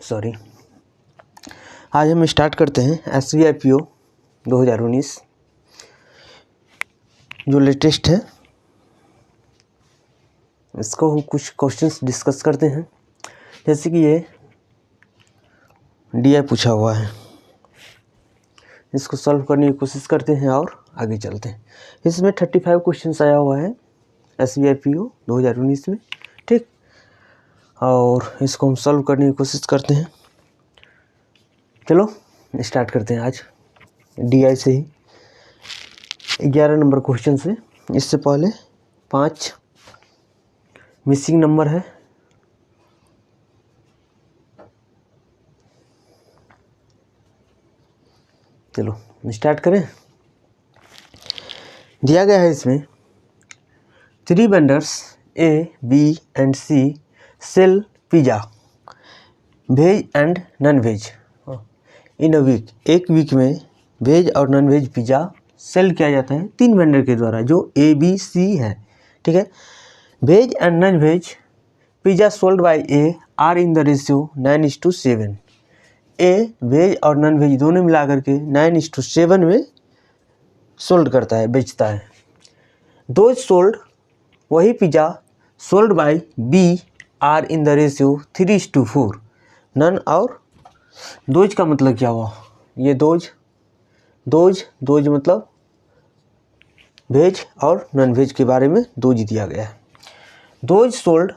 Sorry. आज हम start करते हैं SBI PO 2019 जो लेटेस्ट है। इसको हम कुछ क्वेश्चंस डिस्कस करते हैं। जैसे कि ये DI पूछा हुआ है, इसको सॉल्व करने की कोशिश करते हैं और आगे चलते हैं। इसमें 35 क्वेश्चंस आया हुआ है SBI PO 2019 में, ठीक। और इसको हम सॉल्व करने की कोशिश करते हैं। चलो स्टार्ट करते हैं आज DI से ही। 11 नंबर क्वेश्चन से, इससे पहले 5 मिसिंग नंबर है। चलो स्टार्ट करें। दिया गया है इसमें 3 vendors A, B and C sell pizza veg and non veg in a week. एक वीक में वेज और नॉन वेज पिज़्ज़ा सेल किया जाता है 3 वेंडर के द्वारा जो A, B, C है, ठीक है। Veg and non veg pizza sold by A are in the ratio 9:7। A veg और नॉन वेज दोनों मिला करके 9:7 में सोल्ड करता है, बेचता है। दोज सोल्ड, वही pizza sold by B are in the ratio 3:4। None और दोज का मतलब क्या हुआ? ये दोज मतलब वेज और नॉन वेज के बारे में दोज दिया गया है। Those sold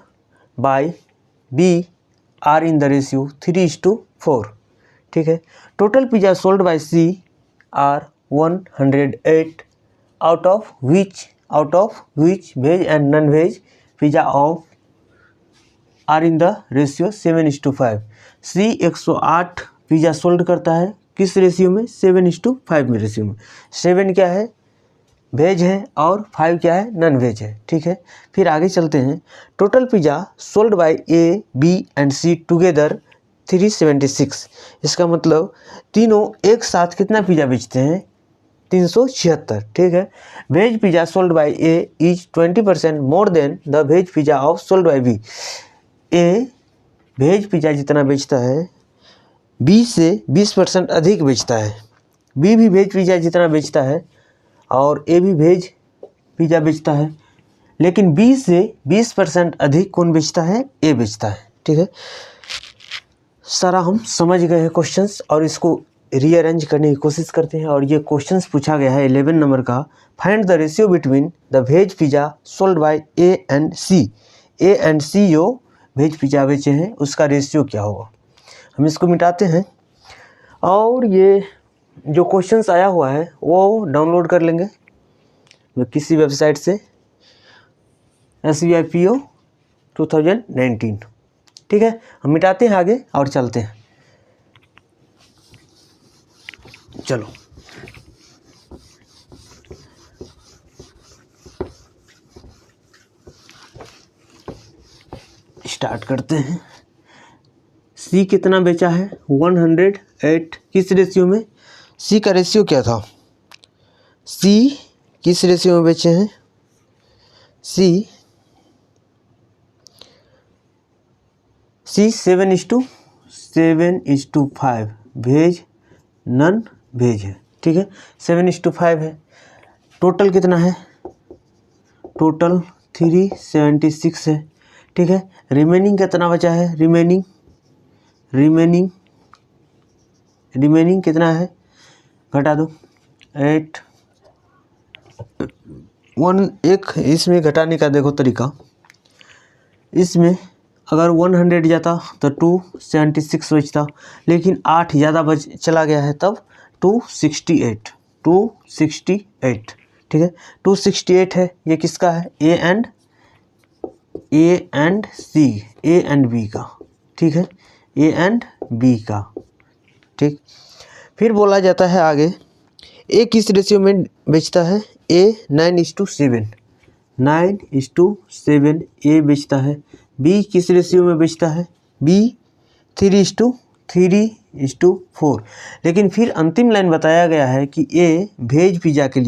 by B are in the ratio 3:4, ठीक है। Total pizza sold by C are 108, out of which veg and non veg pizza of are in the ratio 7:5। C 108 pizza sold करता है किस ratio में? 7:5 में ratio में। 7 क्या है? वेज है और 5 क्या है? नॉन वेज है, ठीक है। फिर आगे चलते हैं। Total pizza sold by A, B and C together 376। इसका मतलब तीनों एक साथ कितना पिज़्ज़ा बेचते हैं? 376, ठीक है। Veg pizza sold by A is 20% more than the veg pizza of sold by B। A veg pizza जितना बेचता है B से 20% अधिक बेचता है। B भी वेज पिज़्ज़ा जितना बेचता है और A भी वेज पिज़्ज़ा बेचता है, लेकिन B से 20% अधिक कौन बेचता है? A बेचता है, ठीक है। सारा हम समझ गए हैं क्वेश्चंस और इसको रीअरेंज करने की कोशिश करते हैं। और ये क्वेश्चंस पूछा गया है 11 नंबर का। Find the ratio between the veg pizza sold by A and C। A and C जो वेज पिज़्ज़ा बेचे हैं उसका रेशियो क्या होगा? हम इसको मिटाते हैं और ये जो क्वेश्चंस आया हुआ है वो डाउनलोड कर लेंगे किसी वेबसाइट से, SBI PO 2019, ठीक है। हम मिटाते हैं आगे और चलते हैं। चलो स्टार्ट करते हैं। C कितना बेचा है? 108। किस रेशियो में? C का रेशियो क्या था? C किस रेशियो में बेचे हैं? C 7:5 वेज नॉन वेज है, ठीक है। 7:5 है। टोटल कितना है? टोटल 376 है, ठीक है। रिमेनिंग कितना बचा है? रिमेनिंग कितना है? घटा दो 8 1। एक इसमें घटाने का देखो तरीका। इसमें अगर 100 जाता तो 276 बचता, लेकिन 8 ज़्यादा बच चला गया है तब 268, ठीक है। 268 है। ये किसका है? A and C, A and B का, ठीक है। A एंड B का, ठीक। फिर बोला जाता है आगे A किस रेशियो में बेचता है? A 9:7 A बेचता है। B किस रेशियो में बेचता है? B 3:4। लेकिन फिर अंतिम लाइन बताया गया है कि A वेज पिज़्ज़ा के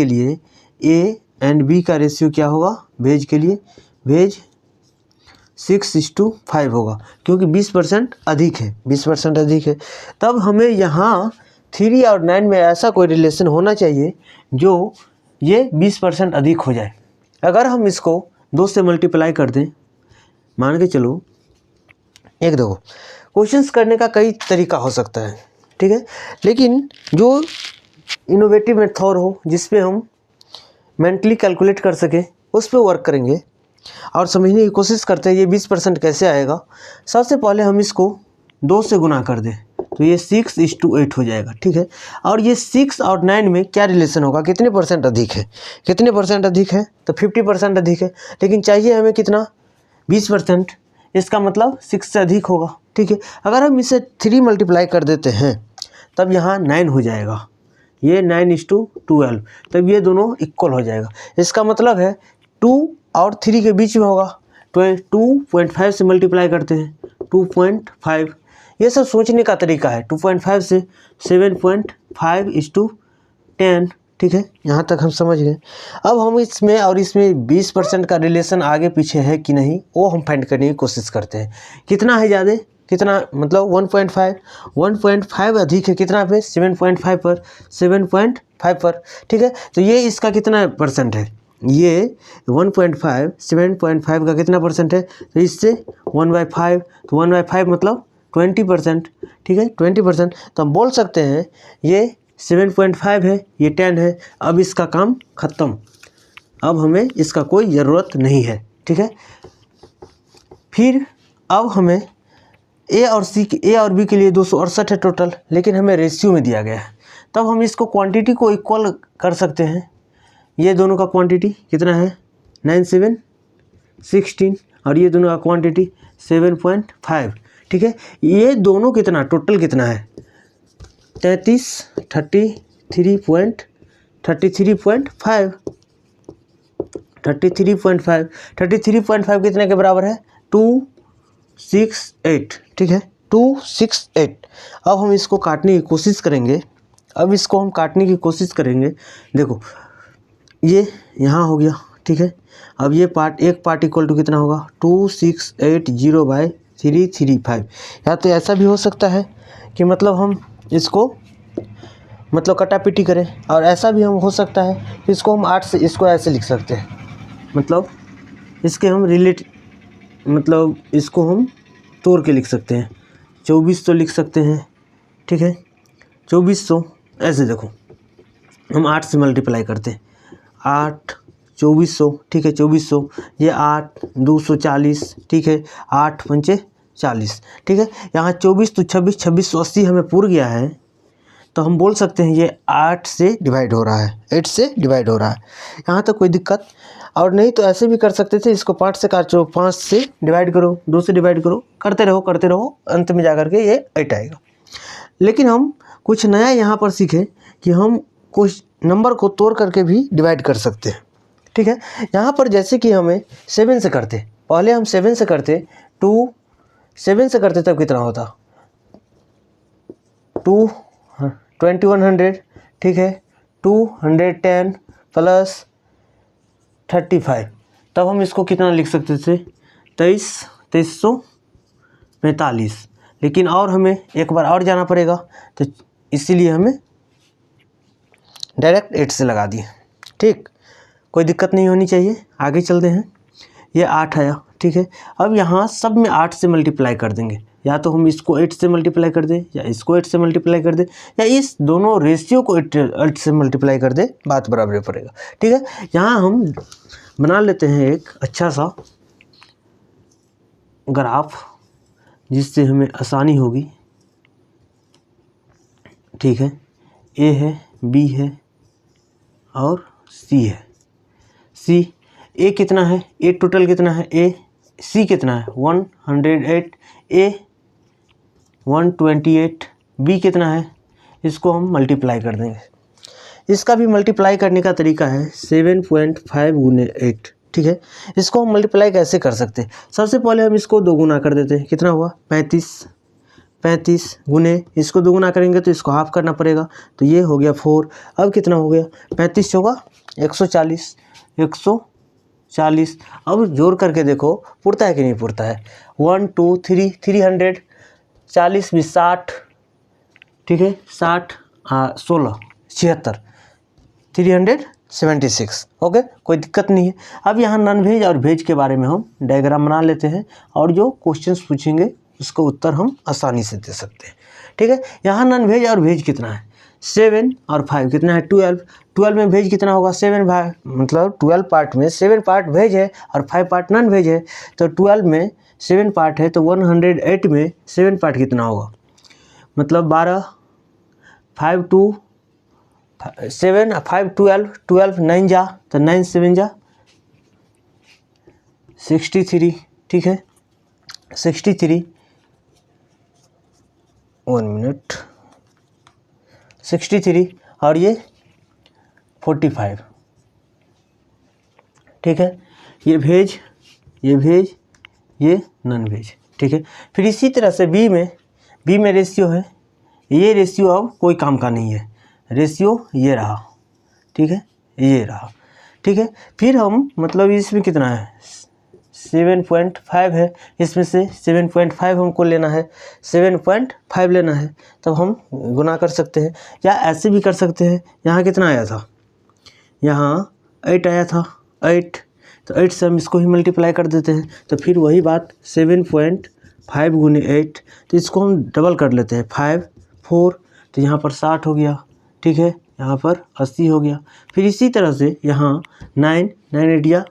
लिए A एंड B का रेशियो क्या होगा? वेज के लिए वेज 6:5 होगा, क्योंकि 20% अधिक है, 20% अधिक है। तब हमें यहाँ 3 और 9 में ऐसा कोई रिलेशन होना चाहिए जो ये 20% अधिक हो जाए। अगर हम इसको 2 से मल्टीप्लाई कर दें, मान के चलो, एक देखो क्वेश्चंस करने का कई तरीका हो सकता है, ठीक है, लेकिन जो इनोवेटिव मेथड हो जिसपे हम मेंटली कैलकुलेट कर सके उस पर वर्क करेंगे और समझने की कोशिश करते हैं ये 20% कैसे आएगा। सबसे पहले हम इसको 2 से गुना कर दें तो ये 6:8 हो जाएगा, ठीक है। और ये 6 और 9 में क्या रिलेशन होगा, कितने परसेंट अधिक है, कितने परसेंट अधिक है, तो 50% अधिक है, लेकिन चाहिए हमें कितना, 20%, इसका मतलब 6 से अधिक होगा, ठीक है। अगर हम इसे 3 मल्टीप्लाई कर देते हैं तब यहाँ 9 हो जाएगा, ये 9:12, तब ये दोनों इक्वल हो जाएगा। इसका मतलब है 2 और 3 के बीच में होगा, 2.5 से मल्टीप्लाई करते हैं, 2.5। ये सब सोचने का तरीका है। 2.5 से 7.5:10, ठीक है, यहाँ तक हम समझ गए। अब हम इसमें और इसमें 20% का रिलेशन आगे पीछे है कि नहीं वो हम फाइंड करने की कोशिश करते हैं। कितना है ज़्यादा, कितना, मतलब 1.5 अधिक है कितना पे, 7.5 पर, 7.5 पर, ठीक है। तो ये इसका कितना परसेंट है, ये 1.5 7.5 का कितना परसेंट है, तो इससे 1/5, तो 1/5 मतलब 20%, ठीक है, 20%। तो हम बोल सकते हैं ये 7.5 है, ये 10 है। अब इसका काम ख़त्म, अब हमें इसका कोई ज़रूरत नहीं है, ठीक है। फिर अब हमें ए और बी के लिए 268 है टोटल, लेकिन हमें रेशियो में दिया गया है। तब हम इसको क्वांटिटी को इक्वल कर सकते हैं। ये दोनों का क्वांटिटी कितना है, 9 7 16, और ये दोनों का क्वांटिटी 7.5, ठीक है। ये दोनों कितना, टोटल कितना है, 33.5, 33.5 कितने के बराबर है, 268, ठीक है, 268। अब हम इसको काटने की कोशिश करेंगे, देखो ये यहाँ हो गया, ठीक है। अब ये पार्ट, एक पार्ट इक्वल टू कितना होगा, 2680/335। या तो ऐसा भी हो सकता है कि मतलब हम इसको मतलब कटापिटी करें, और ऐसा भी हम हो सकता है कि इसको हम 8 से, इसको ऐसे लिख सकते हैं, मतलब इसके हम मतलब इसको हम तोड़ के लिख सकते हैं, 2400 लिख सकते हैं, ठीक है, 2400। ऐसे देखो हम 8 से मल्टीप्लाई करते हैं, 8 2400, ठीक है, 2400, ये 8 240, ठीक है, 8 पंचे 40, ठीक है। यहाँ 24 तो 2680 हमें पूर गया है, तो हम बोल सकते हैं ये 8 से डिवाइड हो रहा है, 8 से डिवाइड हो रहा है। यहाँ तक कोई दिक्कत, और नहीं तो ऐसे भी कर सकते थे, इसको 5 से काटो, 5 से डिवाइड करो, 2 से डिवाइड करो, करते रहो, अंत में जाकर के ये 8 आएगा। लेकिन हम कुछ नया यहाँ पर सीखें कि हम कुछ नंबर को तोड़ करके भी डिवाइड कर सकते हैं, ठीक है। यहाँ पर जैसे कि हमें 7 से करते, पहले हम 7 से करते, 7 से करते तब कितना होता, 2100, ठीक है, 210 + 35, तब हम इसको कितना लिख सकते थे, 2345। लेकिन और हमें एक बार और जाना पड़ेगा, तो इसीलिए हमें डायरेक्ट 8 से लगा दिए, ठीक, कोई दिक्कत नहीं होनी चाहिए। आगे चलते हैं, ये 8 आया, ठीक है। अब यहाँ सब में 8 से मल्टीप्लाई कर देंगे, या तो हम इसको 8 से मल्टीप्लाई कर दें, या इसको 8 से मल्टीप्लाई कर दें, या इस दोनों रेशियो को 8 से मल्टीप्लाई कर दें, बात बराबर पड़ेगा, ठीक है। यहाँ हम बना लेते हैं एक अच्छा सा ग्राफ जिससे हमें आसानी होगी, ठीक है। ए है, बी है और सी है। ए कितना है, ए टोटल कितना है, सी कितना है, 108, ए 128, बी कितना है, इसको हम मल्टीप्लाई कर देंगे। इसका भी मल्टीप्लाई करने का तरीका है 7.5 × 8, ठीक है। इसको हम मल्टीप्लाई कैसे कर सकते हैं, सबसे पहले हम इसको 2 गुना कर देते हैं, कितना हुआ, 35 गुने, इसको 2 गुना करेंगे तो इसको हाफ करना पड़ेगा, तो ये हो गया 4। अब कितना हो गया, 35 होगा 140, 40। अब जोड़ करके देखो पुरता है कि नहीं पुरता है। 1 2 3 300, 40 में 60, ठीक है 60 16 76, 376। ओके, कोई दिक्कत नहीं है। अब यहाँ नॉन वेज और वेज के बारे में हम डायग्राम बना लेते हैं और जो क्वेश्चंस पूछेंगे उसको उत्तर हम आसानी से दे सकते हैं। ठीक है, यहाँ नॉन वेज और वेज कितना है, 7 और 5 कितना है, 12। 12 में वेज कितना होगा, 7 भाई, मतलब 12 पार्ट में 7 पार्ट वेज है और 5 पार्ट नॉन वेज है। तो 12 में 7 पार्ट है तो 108 में 7 पार्ट कितना होगा, मतलब 12, 5 2 7 5 12 12 9 जा तो 9 7 जा 63। ठीक है 63, 1 मिनट, 63 और ये 45। ठीक है, ये वेज, ये वेज, ये नॉन वेज। ठीक है, फिर इसी तरह से बी में रेशियो है, ये रेशियो अब कोई काम का नहीं है, रेशियो ये रहा। ठीक है, ये रहा। ठीक है, फिर हम मतलब इसमें कितना है, 7.5 है, इसमें से 7.5 हमको लेना है, 7.5 लेना है, तब हम गुना कर सकते हैं या ऐसे भी कर सकते हैं। यहाँ कितना आया था, यहाँ 8 आया था, 8, तो 8 से हम इसको ही मल्टीप्लाई कर देते हैं। तो फिर वही बात 7.5 गुने 8, तो इसको हम डबल कर लेते हैं, 5 4, तो यहाँ पर 60 हो गया। ठीक है, यहाँ पर 80 हो गया। फिर इसी तरह से यहाँ 9 9 8 या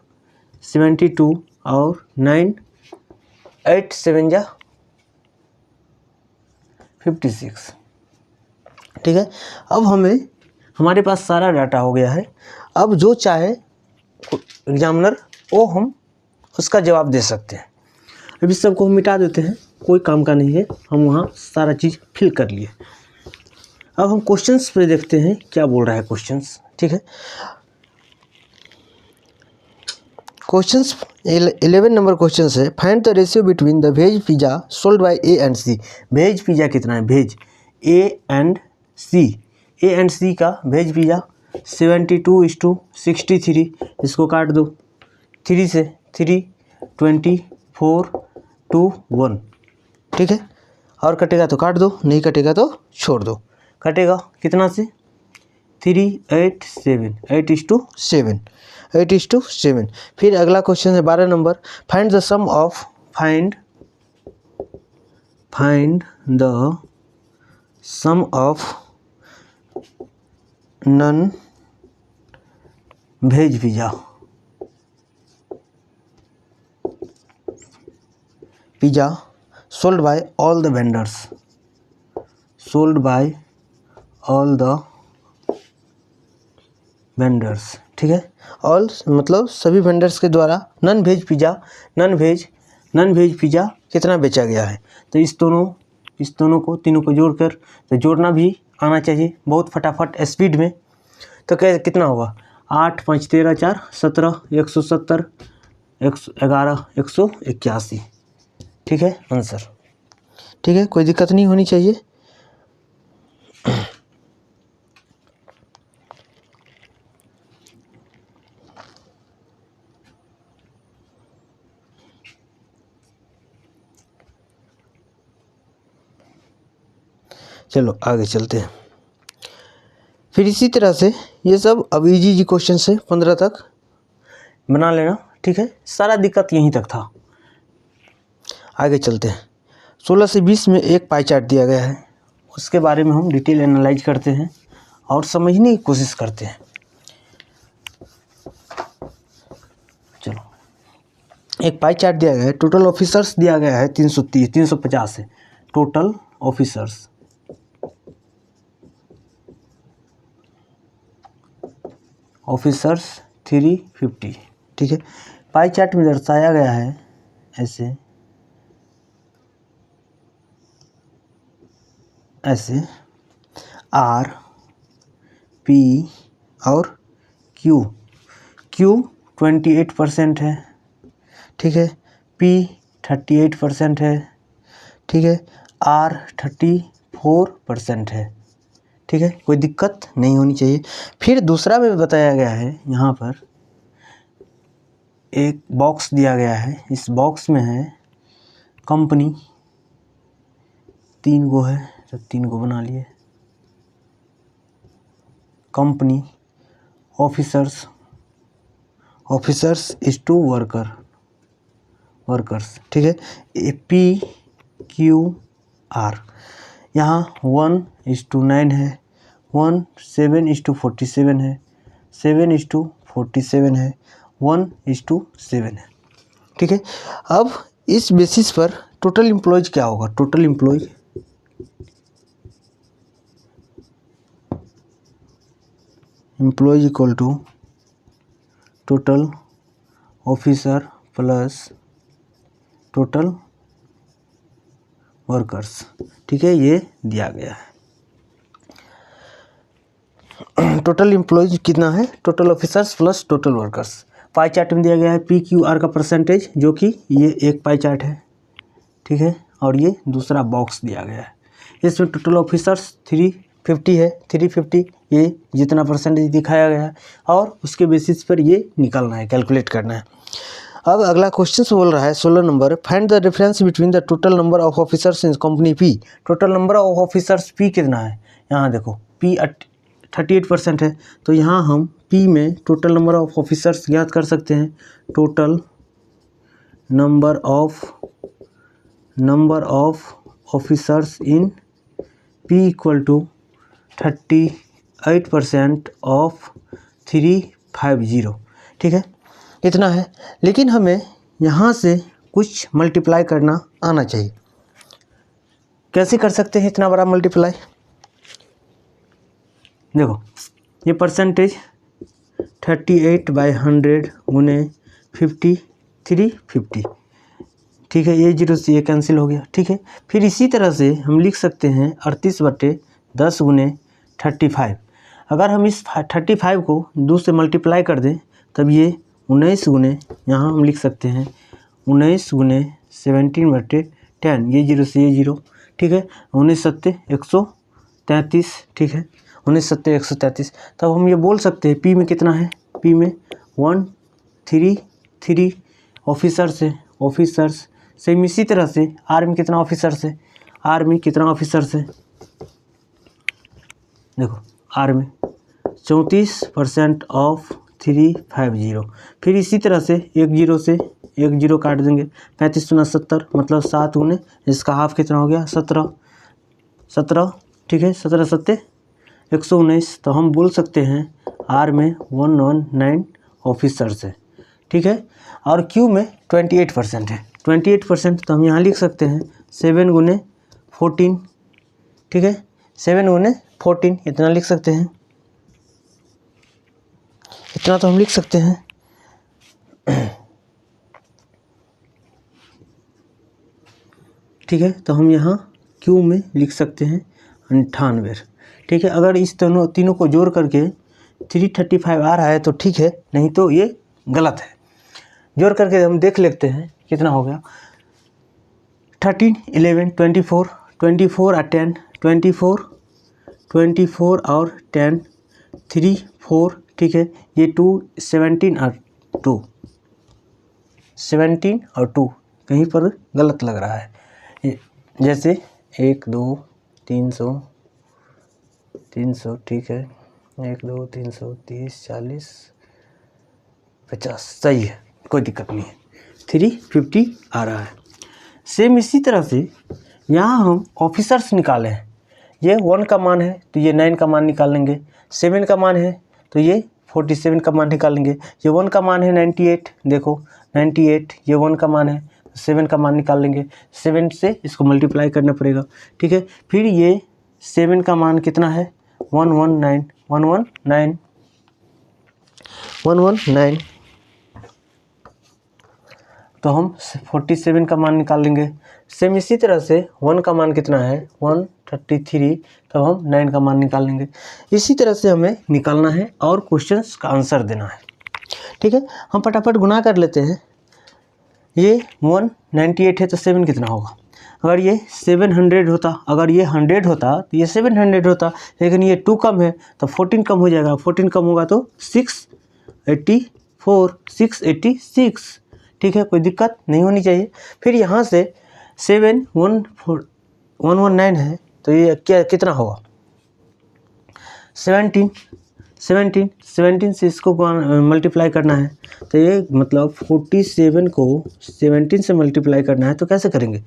72 और 9 8 7 जा 56। ठीक है, अब हमारे पास सारा डाटा हो गया है। अब जो चाहे एग्जामिनर वो हम उसका जवाब दे सकते हैं। अब इस सबको हम मिटा देते हैं, कोई काम का नहीं है, हम वहाँ सारा चीज़ फिल कर लिए। अब हम क्वेश्चंस पे देखते हैं क्या बोल रहा है क्वेश्चंस। ठीक है, क्वेश्चंस 11 नंबर क्वेश्चन है, find the ratio between the veg pizza sold by A and C. Veg pizza कितना है, वेज ए एंड सी का वेज पिज़्ज़ा 72:63। इसको काट दो 3 से, 3 24 2 1। ठीक है, और कटेगा तो काट दो, नहीं कटेगा तो छोड़ दो। कटेगा कितना से, 3 8 7, 8:7। फिर अगला क्वेश्चन है 12 number, find the sum of non veg pizza sold by all the vendors। ठीक है, ऑल मतलब सभी वेंडर्स के द्वारा नॉन वेज पिज़्ज़ा कितना बेचा गया है। तो इस दोनों को तीनों को जोड़कर, तो जोड़ना भी आना चाहिए बहुत फटाफट स्पीड में। तो कितना होगा, 8 5 13 4 17, 170 111 181। ठीक है आंसर। ठीक है, कोई दिक्कत नहीं होनी चाहिए। चलो आगे चलते हैं। फिर इसी तरह से ये सब अब इजी क्वेश्चन से 15 तक बना लेना। ठीक है, सारा दिक्कत यहीं तक था। आगे चलते हैं। 16 से 20 में एक पाई चार्ट दिया गया है, उसके बारे में हम डिटेल एनालाइज करते हैं और समझने की कोशिश करते हैं। चलो, एक पाई चार्ट दिया गया है, टोटल ऑफिसर्स दिया गया है 350 है, टोटल ऑफिसर्स 350। ठीक है, पाई चार्ट में दर्शाया गया है ऐसे आर पी और क्यू 28% है। ठीक है, पी 38% है। ठीक है, आर 34% है। ठीक है, कोई दिक्कत नहीं होनी चाहिए। फिर दूसरा में बताया गया है यहाँ पर एक बॉक्स दिया गया है, इस बॉक्स में है कंपनी, 3 गो है तो 3 गो बना लिए, company, officers is to workers, ठीक है। PQR, यहाँ 1:9 है, 7:47 है, 7:47 है, 1:7 है, ठीक है। अब इस बेसिस पर टोटल एम्प्लॉयज क्या होगा? Total employees equal to total officer plus total workers, ठीक है, ये दिया गया है। टोटल एम्प्लॉयज कितना है? Total officers plus total workers. Pie chart में दिया गया है PQR का परसेंटेज, जो कि ये एक पाई चार्ट है, ठीक है, और ये दूसरा बॉक्स दिया गया है। इसमें टोटल ऑफिसर्स 350 है, 350 ये जितना परसेंटेज दिखाया गया है, और उसके बेसिस पर ये निकालना है, कैलकुलेट करना है। अब अगला क्वेश्चन बोल रहा है 16 number, find the difference between the total number of officers in company P। Total number of officers P कितना है? यहाँ देखो P 38% है, तो यहाँ हम P में टोटल नंबर ऑफ ऑफिसर्स ज्ञात कर सकते हैं। Total number of officers in P equal to 38% of 350, ठीक है, इतना है। लेकिन हमें यहाँ से कुछ मल्टीप्लाई करना आना चाहिए। कैसे कर सकते हैं इतना बड़ा मल्टीप्लाई? देखो, ये परसेंटेज 38/100 गुने 350, ठीक है, ये 0 से ये कैंसिल हो गया, ठीक है। फिर इसी तरह से हम लिख सकते हैं 38/10 गुने 35। अगर हम इस 35 को 2 से मल्टीप्लाई कर दें तब ये 19 गुने, यहाँ हम लिख सकते हैं 19 गुने 17/10, ये 0 से ये 0, ठीक है, 19×7 133, ठीक है, 19×7 133। तब हम ये बोल सकते हैं P में कितना है? P में 133 ऑफिसर्स है, ऑफिसर्स। सेम इसी तरह से R में कितना ऑफिसर्स है? R में कितना ऑफिसर्स है? देखो, R में 34% ऑफ 350। फिर इसी तरह से एक 0 से एक 0 काट देंगे, 35 × 70 मतलब 7 गुने, इसका हाफ कितना हो गया? 17, ठीक है, 17×7 119। तो हम बोल सकते हैं R में 119 ऑफिसर्स है, ठीक है, और Q में 28% है, 28%। तो हम यहाँ लिख सकते हैं 7 गुने 14, ठीक है, 7 गुने 14 इतना लिख सकते हैं, इतना तो हम लिख सकते हैं। ठीक है, तो हम यहाँ Q में लिख सकते हैं 98, ठीक है। अगर इस तीनों को जोड़ करके 335 आ रहा है तो ठीक है, नहीं तो ये गलत है। जोड़ करके हम देख लेते हैं कितना हो गया। 13, 11, 24, 24 और 10, 24 और 10, 3, 4, ठीक है, ये 2, 17 और 2, 17 और 2 कहीं पर गलत लग रहा है। जैसे 1, 2, 300, ठीक है, 1, 2, 300, 30, 40, 50, सही है, कोई दिक्कत नहीं है, 350 आ रहा है। सेम इसी तरह से यहाँ हम ऑफिसर्स निकाले हैं, ये 1 का मान है तो ये 9 का मान निकाल लेंगे, 7 का मान है तो ये 47 का मान निकालेंगे, ये 1 का मान है 98, देखो 98, ये 1 का मान है, 7 का मान निकाल लेंगे, 7 से इसको मल्टीप्लाई करना पड़ेगा, ठीक है। फिर ये 7 का मान कितना है? 119, तो हम 47 का मान निकाल लेंगे। सेम इसी तरह से 1 का मान कितना है? 133, तो हम 9 का मान निकाल लेंगे। इसी तरह से हमें निकालना है और क्वेश्चंस का आंसर देना है, ठीक है। हम फटाफट गुना कर लेते हैं। ये 198 है तो 7 कितना होगा? अगर ये 700 होता, अगर ये 100 होता तो ये 700 होता, लेकिन ये 2 कम है तो 14 कम हो जाएगा, 14 कम होगा तो 684 4 686, ठीक है, कोई दिक्कत नहीं होनी चाहिए। फिर यहाँ से 7 1 है, तो ये क्या कितना होगा 17 से इसको मल्टीप्लाई करना है, तो ये मतलब 47 को 17 से मल्टीप्लाई करना है, तो कैसे करेंगे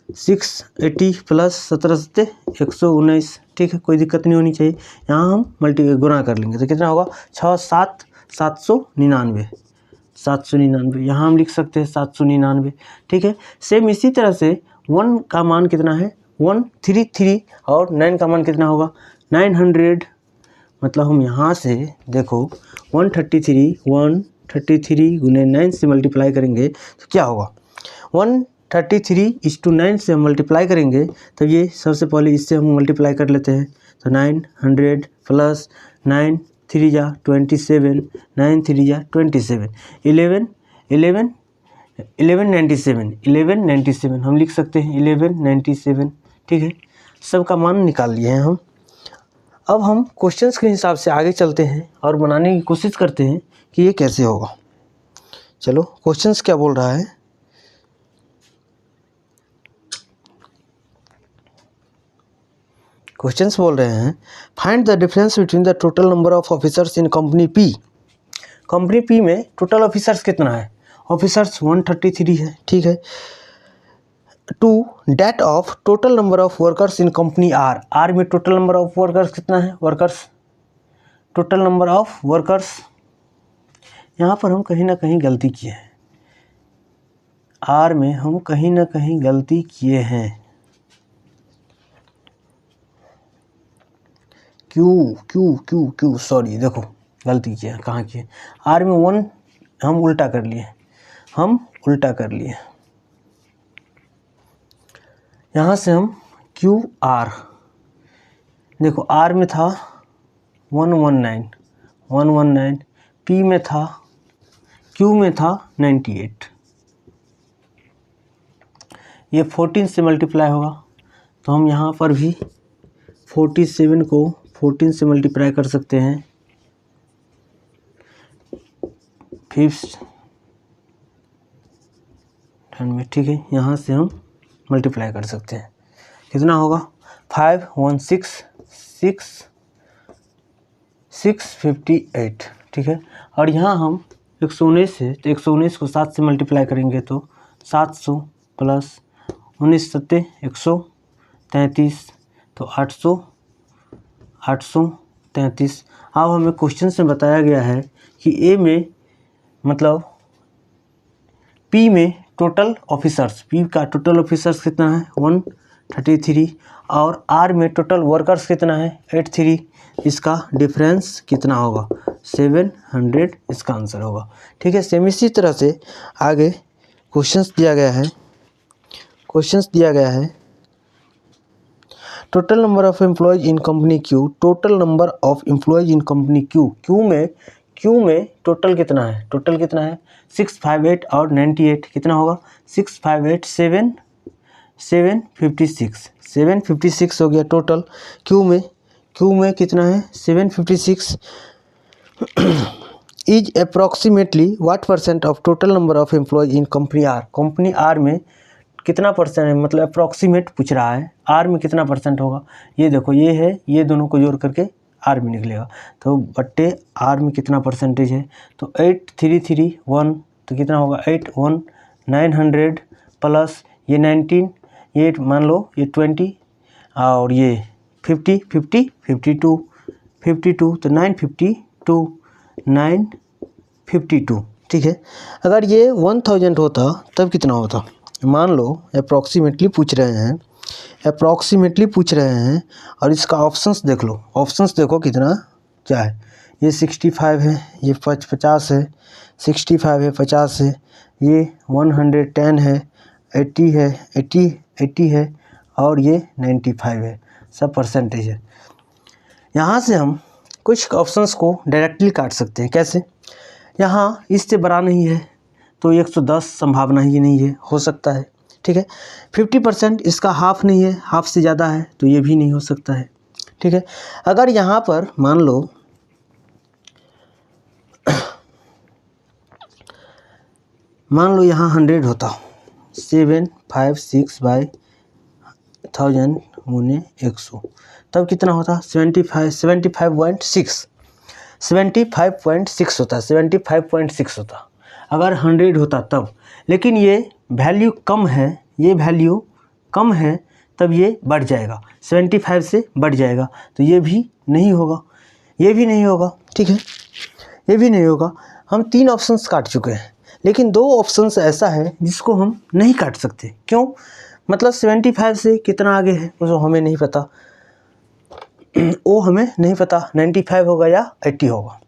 680 प्लस 17 से 119, ठीक है, कोई दिक्कत नहीं होनी चाहिए। यहाँ हम गुणा कर लेंगे तो कितना होगा 799, यहाँ हम लिख सकते हैं 799, ठीक है। सेम इसी तरह से 1 का मान कितना है 133 और 9 का मान कितना होगा 900, मतलब हम यहाँ से देखो 133 गुने 9 से मल्टीप्लाई करेंगे तो क्या होगा 133:9 से हम मल्टीप्लाई करेंगे, तो ये सबसे पहले इससे हम मल्टीप्लाई कर लेते हैं, तो 900 प्लस 9 3 जा 27, 9 3 जा 27, 1197 हम लिख सकते हैं 1197, ठीक है। सबका मान निकाल लिए हैं हम। अब हम क्वेश्चंस के हिसाब से आगे चलते हैं और बनाने की कोशिश करते हैं कि ये कैसे होगा। चलो क्वेश्चंस क्या बोल रहा है, क्वेश्चंस बोल रहे हैं find the difference between the total number of officers in company P. Company P में टोटल ऑफिसर्स कितना है, ऑफिसर्स 133 है, ठीक है, to that of total number of workers in company R. R में टोटल नंबर ऑफ वर्कर्स कितना है, workers total number of workers, यहाँ पर हम कहीं ना कहीं गलती किए हैं, आर में हम कहीं ना कहीं गलती किए हैं, क्यों सॉरी, देखो गलती किया, कहाँ किए, आर में 1 हम उल्टा कर लिए, यहाँ से हम क्यू आर, देखो आर में था 119, पी में था, क्यू में था 98, ये 14 से मल्टीप्लाई होगा, तो हम यहाँ पर भी 47 को 14 से मल्टीप्लाई कर सकते हैं, 5th टर्न में, ठीक है, यहाँ से हम मल्टीप्लाई कर सकते हैं, कितना होगा 658, ठीक है। और यहाँ हम 119 है, तो 119 को 7 से मल्टीप्लाई करेंगे तो 700 प्लस 19 सत्ते 133, तो 833। अब हमें क्वेश्चन में बताया गया है कि ए में मतलब पी में टोटल ऑफिसर्स, पी का टोटल ऑफिसर्स कितना है 133 और आर में टोटल वर्कर्स कितना है 83, इसका डिफरेंस कितना होगा 700, इसका आंसर होगा, ठीक है। सेम इसी तरह से आगे क्वेश्चंस दिया गया है total number of employees in company Q, total number of employees in company Q में टोटल कितना है 658 और 98, कितना होगा 658 756 हो गया टोटल। क्यू में कितना है 756 is approximately what percent of total number of employees in company R. Company R में कितना परसेंट है, मतलब अप्रॉक्सीमेट पूछ रहा है, आर में कितना परसेंट होगा, ये देखो ये है, ये दोनों को जोड़ करके आर में निकलेगा, तो बट्टे आर में कितना परसेंटेज है, तो 8331, तो कितना होगा 900 प्लस ये 19, ये मान लो ये 20 और ये 52, तो 952, ठीक है। अगर ये 1000 होता तब कितना होता, मान लो अप्रॉक्सीमेटली पूछ रहे हैं और इसका ऑप्शंस देख लो, कितना क्या है, ये 65 है, ये 50 है, 65 है, 50 है, ये 110 है, 80 है, 80 है और ये 95 है, सब परसेंटेज है। यहाँ से हम कुछ ऑप्शंस को डायरेक्टली काट सकते हैं, कैसे, यहाँ इससे बड़ा नहीं है तो 110 संभावना ही नहीं है, हो सकता है, ठीक है। 50% इसका हाफ नहीं है, हाफ से ज़्यादा है तो ये भी नहीं हो सकता है, ठीक है। अगर यहाँ पर मान लो मान लो यहाँ 100 होता, 756/1000 गुने 100, तब कितना होता 75.6 होता, 75.6 होता अगर 100 होता तब। लेकिन ये वैल्यू कम है, ये वैल्यू कम है, तब ये बढ़ जाएगा, 75 से बढ़ जाएगा, तो ये भी नहीं होगा, ये भी नहीं होगा, ठीक है, ये भी नहीं होगा। हम 3 ऑप्शंस काट चुके हैं, लेकिन 2 ऑप्शंस ऐसा है जिसको हम नहीं काट सकते। क्यों? मतलब 75 से कितना आगे है वो हमें नहीं पता, वो हमें नहीं पता 95 होगा या 80 होगा।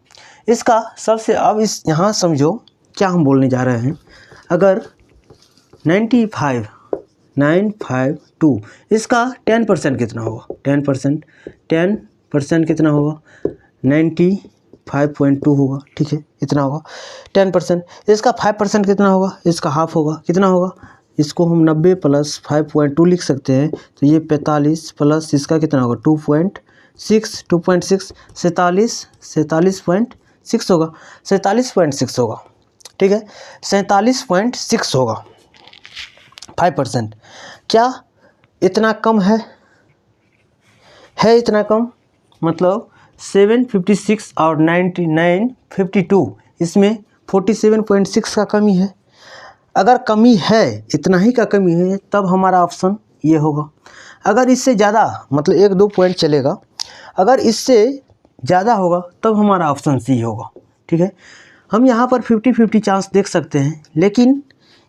इसका सबसे, अब इस यहाँ समझो क्या हम बोलने जा रहे हैं। अगर 952, इसका 10% कितना होगा, 10% कितना होगा, 95.2 होगा, ठीक है, इतना होगा 10%। इसका 5% कितना होगा, इसका हाफ होगा, कितना होगा, इसको हम 90 + 5.2 लिख सकते हैं, तो ये 45 प्लस इसका कितना होगा 2.6, 47.6 होगा, 47.6 होगा, ठीक है, 47.6 होगा। 5% क्या इतना कम है इतना कम, मतलब 756 और 952, इसमें 47.6 का कमी है। अगर कमी है, इतना ही का कमी है, तब हमारा ऑप्शन ये होगा। अगर इससे ज़्यादा, मतलब 1-2 पॉइंट चलेगा, अगर इससे ज़्यादा होगा तब हमारा ऑप्शन सी होगा, ठीक है। हम यहाँ पर 50-50 चांस देख सकते हैं, लेकिन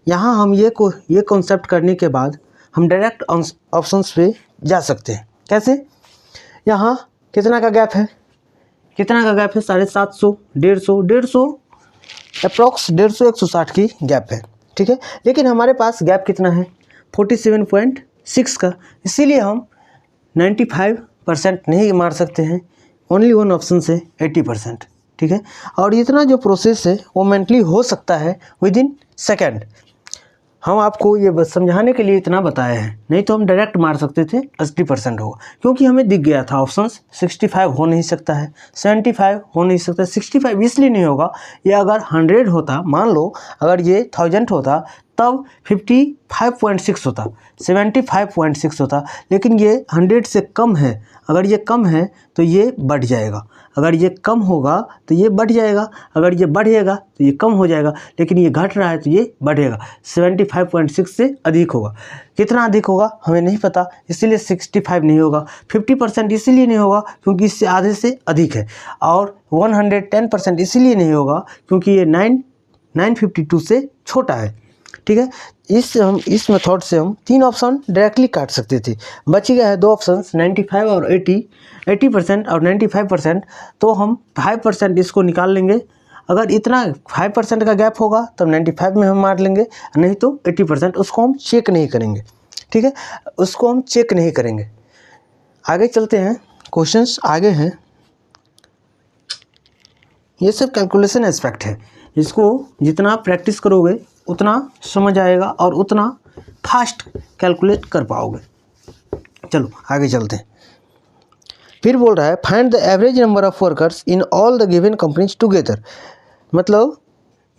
यहाँ हम ये कॉन्सेप्ट करने के बाद हम डायरेक्ट ऑप्शंस पे जा सकते हैं। कैसे? यहाँ कितना का गैप है, 750, 150 अप्रॉक्स 150 160 की गैप है, ठीक है। लेकिन हमारे पास गैप कितना है 47.6 का, इसीलिए हम 95% नहीं मार सकते हैं, ओनली वन ऑप्शन से 80%, ठीक है। और इतना जो प्रोसेस है वो मेंटली हो सकता है विदिन सेकेंड। हम आपको ये बस समझाने के लिए इतना बताया है, नहीं तो हम डायरेक्ट मार सकते थे 80% होगा, क्योंकि हमें दिख गया था ऑप्शंस 65 हो नहीं सकता है, 75 हो नहीं सकता, 65 इसलिए नहीं होगा, ये अगर 100 होता, मान लो अगर ये 1000 होता तब 55.6 होता, 75.6 होता, लेकिन ये 100 से कम है। अगर ये कम है तो ये बढ़ जाएगा, अगर ये कम होगा तो ये बढ़ जाएगा, अगर ये बढ़ेगा तो ये कम हो जाएगा, लेकिन ये घट रहा है तो ये बढ़ेगा, 75.6 से अधिक होगा। कितना अधिक होगा हमें नहीं पता, इसीलिए 65 नहीं होगा। 50% इसीलिए नहीं होगा क्योंकि इससे आधे से अधिक है, और 110% इसीलिए नहीं होगा क्योंकि ये 952 से छोटा है, ठीक है। इस मेथड से हम 3 ऑप्शन डायरेक्टली काट सकते थे। बच गया है 2 ऑप्शन 95 और 80% और 95%, तो हम 5% इसको निकाल लेंगे। अगर इतना 5% का गैप होगा तब 95 में हम मार लेंगे, नहीं तो 80%, उसको हम चेक नहीं करेंगे, ठीक है, उसको हम चेक नहीं करेंगे। आगे चलते हैं, क्वेश्चंस आगे हैं। ये सब कैलकुलेशन एस्पेक्ट है, इसको जितना प्रैक्टिस करोगे उतना समझ आएगा और उतना फास्ट कैलकुलेट कर पाओगे। चलो आगे चलते हैं। फिर बोल रहा है find the average number of workers in all the given companies together, मतलब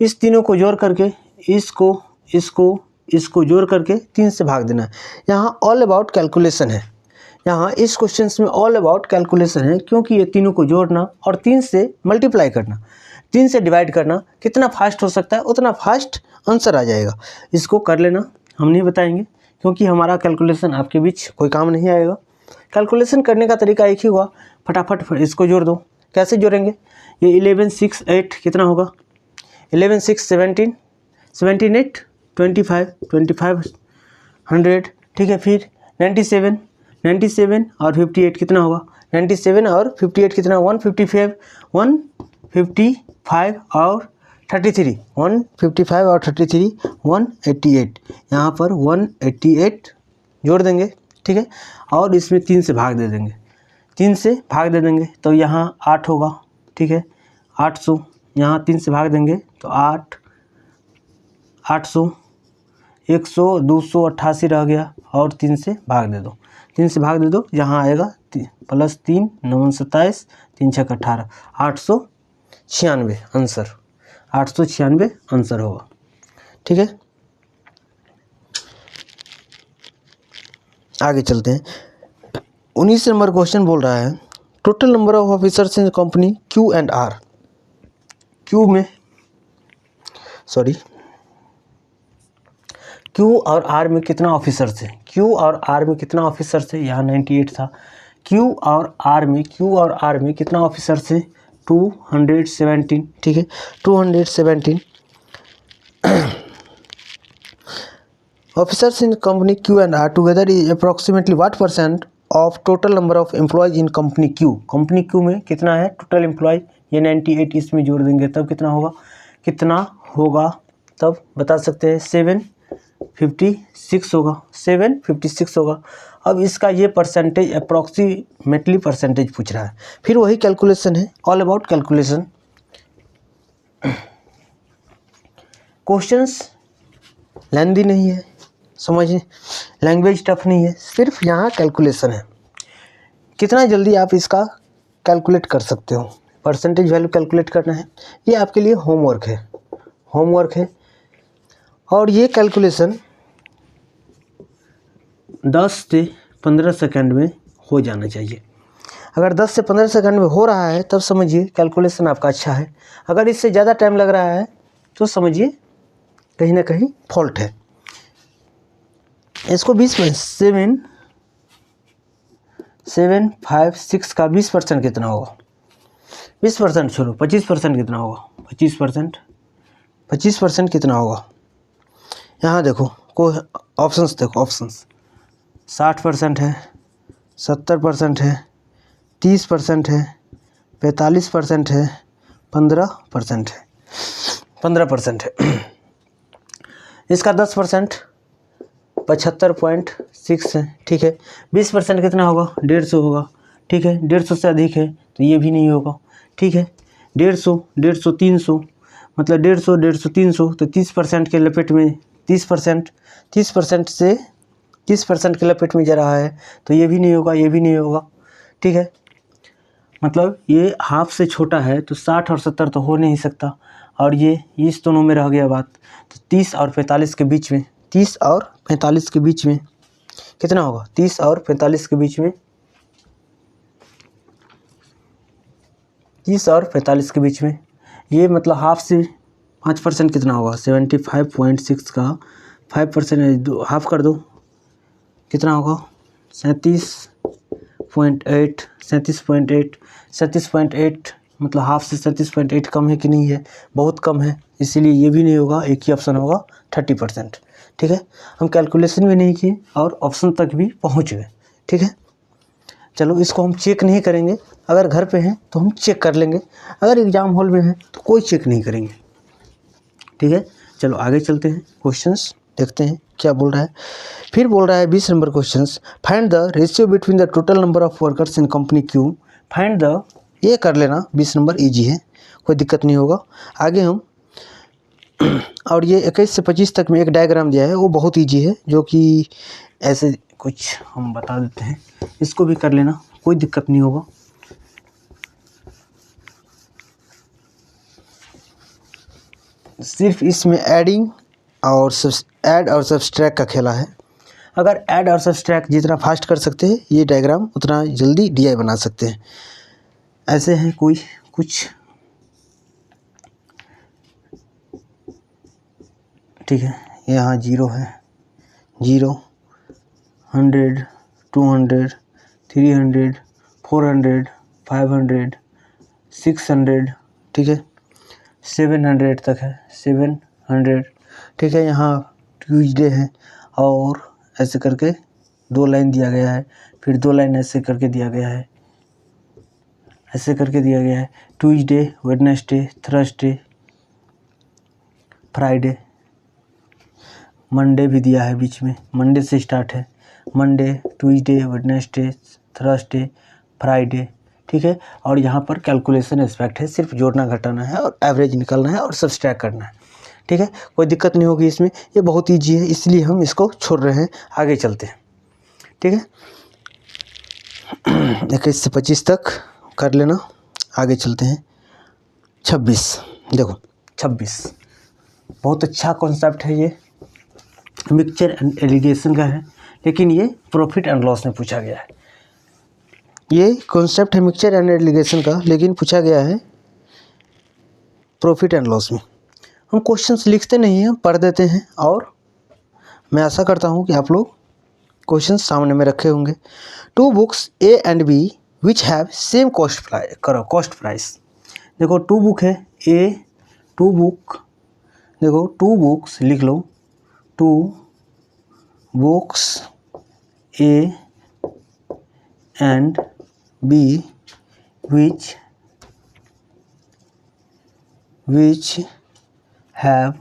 इस तीनों को जोड़ करके इसको जोड़ करके 3 से भाग देना है। यहाँ ऑल अबाउट कैलकुलेशन है, यहाँ इस क्वेश्चन में ऑल अबाउट कैलकुलेशन है, क्योंकि ये तीनों को जोड़ना और 3 से मल्टीप्लाई करना, 3 से डिवाइड करना कितना फास्ट हो सकता है उतना फास्ट आंसर आ जाएगा। इसको कर लेना, हम नहीं बताएंगे क्योंकि हमारा कैलकुलेशन आपके बीच कोई काम नहीं आएगा। कैलकुलेशन करने का तरीका एक ही हुआ, फटाफट इसको जोड़ दो। कैसे जोड़ेंगे? ये 11 6 8 कितना होगा, 11 6 17 17 8 25 25 100, ठीक है। फिर 97 और 58 कितना होगा, 97 और 58 कितना, 155 और 33 155 और 33 188, यहाँ पर 188 जोड़ देंगे, ठीक है। और इसमें 3 से भाग दे देंगे, 3 से भाग दे देंगे तो यहाँ 8 होगा, ठीक है। 800 यहाँ 3 से भाग देंगे तो 8 800 100 288 रह गया, और 3 से भाग दे दो, 3 से भाग दे दो, यहाँ आएगा +3 9 27 3 6 18 896 आंसर, 896 आंसर होगा, ठीक है, आगे चलते हैं। 19 नंबर क्वेश्चन बोल रहा है total number of officers in company Q and R. Q और आर में कितना ऑफिसर्स है, क्यू और आर में कितना ऑफिसर्स है, यहाँ 98 था। क्यू और आर में कितना ऑफिसर्स है, 217, ठीक है, 217 officers in company Q and R together is approximately what percent of total number of employees in company Q. Company Q में कितना है टोटल एम्प्लॉय, ये 98 इसमें जोड़ देंगे तब कितना होगा तब बता सकते हैं 756 होगा, 756 होगा। अब इसका ये परसेंटेज अप्रॉक्सीमेटली परसेंटेज पूछ रहा है, फिर वही कैलकुलेशन है, ऑल अबाउट कैलकुलेशन। क्वेश्चंस लेंदी नहीं है, समझिए, लैंग्वेज टफ नहीं है, सिर्फ यहाँ कैलकुलेशन है, कितना जल्दी आप इसका कैलकुलेट कर सकते हो, परसेंटेज वैल्यू कैलकुलेट करना है, ये आपके लिए होमवर्क है। और ये कैलकुलेशन 10 से 15 सेकंड में हो जाना चाहिए। अगर 10 से 15 सेकंड में हो रहा है तब समझिए कैलकुलेशन आपका अच्छा है, अगर इससे ज़्यादा टाइम लग रहा है तो समझिए कहीं ना कहीं फॉल्ट है। इसको 20 में 756 का 20% कितना होगा, 20% छोड़ो, 25% कितना होगा, 25% कितना होगा, यहाँ देखो कोई ऑप्शंस देखो, ऑप्शंस 60% है, 70% है, 30% है, 45% है, 15% है, 15% है। इसका 10% 75.6 है, ठीक है। 20% कितना होगा, 150 होगा, ठीक है, 150 से अधिक है तो ये भी नहीं होगा, ठीक है। 150 300 मतलब 150 300 तो 30% के लपेट में 30% से 30% के लपेट में जा रहा है तो ये भी नहीं होगा, ठीक है। मतलब ये हाफ से छोटा है तो 60 और 70 तो हो नहीं सकता, और ये इस दोनों में रह गया बात, तो 30 और 45 के बीच में, 30 और 45 के बीच में कितना होगा, 30 और 45 के बीच में, 30 और 45 के बीच में, ये हाफ से 5% कितना होगा, 75.6 का 5% हाफ कर दो कितना होगा, 37.8 मतलब हाफ से 37.8 कम है कि नहीं है, बहुत कम है, इसीलिए ये भी नहीं होगा, एक ही ऑप्शन होगा 30%, ठीक है। हम कैलकुलेशन भी नहीं किए और ऑप्शन तक भी पहुंच गए, ठीक है। चलो इसको हम चेक नहीं करेंगे, अगर घर पे हैं तो हम चेक कर लेंगे, अगर एग्ज़ाम हॉल में हैं तो कोई चेक नहीं करेंगे, ठीक है। चलो आगे चलते हैं, क्वेश्चंस देखते हैं क्या बोल रहा है। फिर बोल रहा है 20 number questions, find the ratio between the total number of workers in company Q. Find the, ये कर लेना, 20 नंबर इजी है, कोई दिक्कत नहीं होगा। आगे हम और ये 21 से 25 तक में एक डायग्राम दिया है, वो बहुत ईजी है, जो कि ऐसे कुछ हम बता देते हैं, इसको भी कर लेना, कोई दिक्कत नहीं होगा। सिर्फ इसमें ऐड और सब्सट्रैक्ट का खेला है, अगर ऐड और सब्सट्रैक्ट जितना फास्ट कर सकते हैं ये डायग्राम उतना जल्दी डीआई बना सकते हैं। ऐसे हैं कोई कुछ, ठीक है, यहाँ 0 है, 0 100 200 300 400 500 600, ठीक है, 700 तक है, 700, ठीक है। यहाँ ट्यूसडे है और ऐसे करके 2 लाइन दिया गया है, फिर 2 लाइन ऐसे करके दिया गया है, Tuesday Wednesday Thursday Friday, Monday भी दिया है बीच में, मंडे से स्टार्ट है, Monday Tuesday Wednesday Thursday Friday, ठीक है। और यहाँ पर कैलकुलेशन एस्पेक्ट है, सिर्फ जोड़ना घटाना है और एवरेज निकालना है और सब्सट्रैक्ट करना है, ठीक है, कोई दिक्कत नहीं होगी इसमें, ये बहुत ईजी है, इसलिए हम इसको छोड़ रहे हैं। आगे चलते हैं, ठीक है, 21 से 25 तक कर लेना। आगे चलते हैं 26, देखो 26 बहुत अच्छा कॉन्सेप्ट है ये, मिक्सचर एंड एलिगेशन का है, लेकिन ये प्रॉफिट एंड लॉस में पूछा गया है। ये कॉन्सेप्ट है मिक्सचर एंड एलिगेशन का, लेकिन पूछा गया है प्रॉफिट एंड लॉस में। हम क्वेश्चंस लिखते नहीं हैं, पढ़ देते हैं, और मैं आशा करता हूँ कि आप लोग क्वेश्चंस सामने में रखे होंगे। 2 books A and B which have same cost price. देखो 2 बुक है A, 2 बुक, देखो 2 बुक्स लिख लो, 2 books A and B which have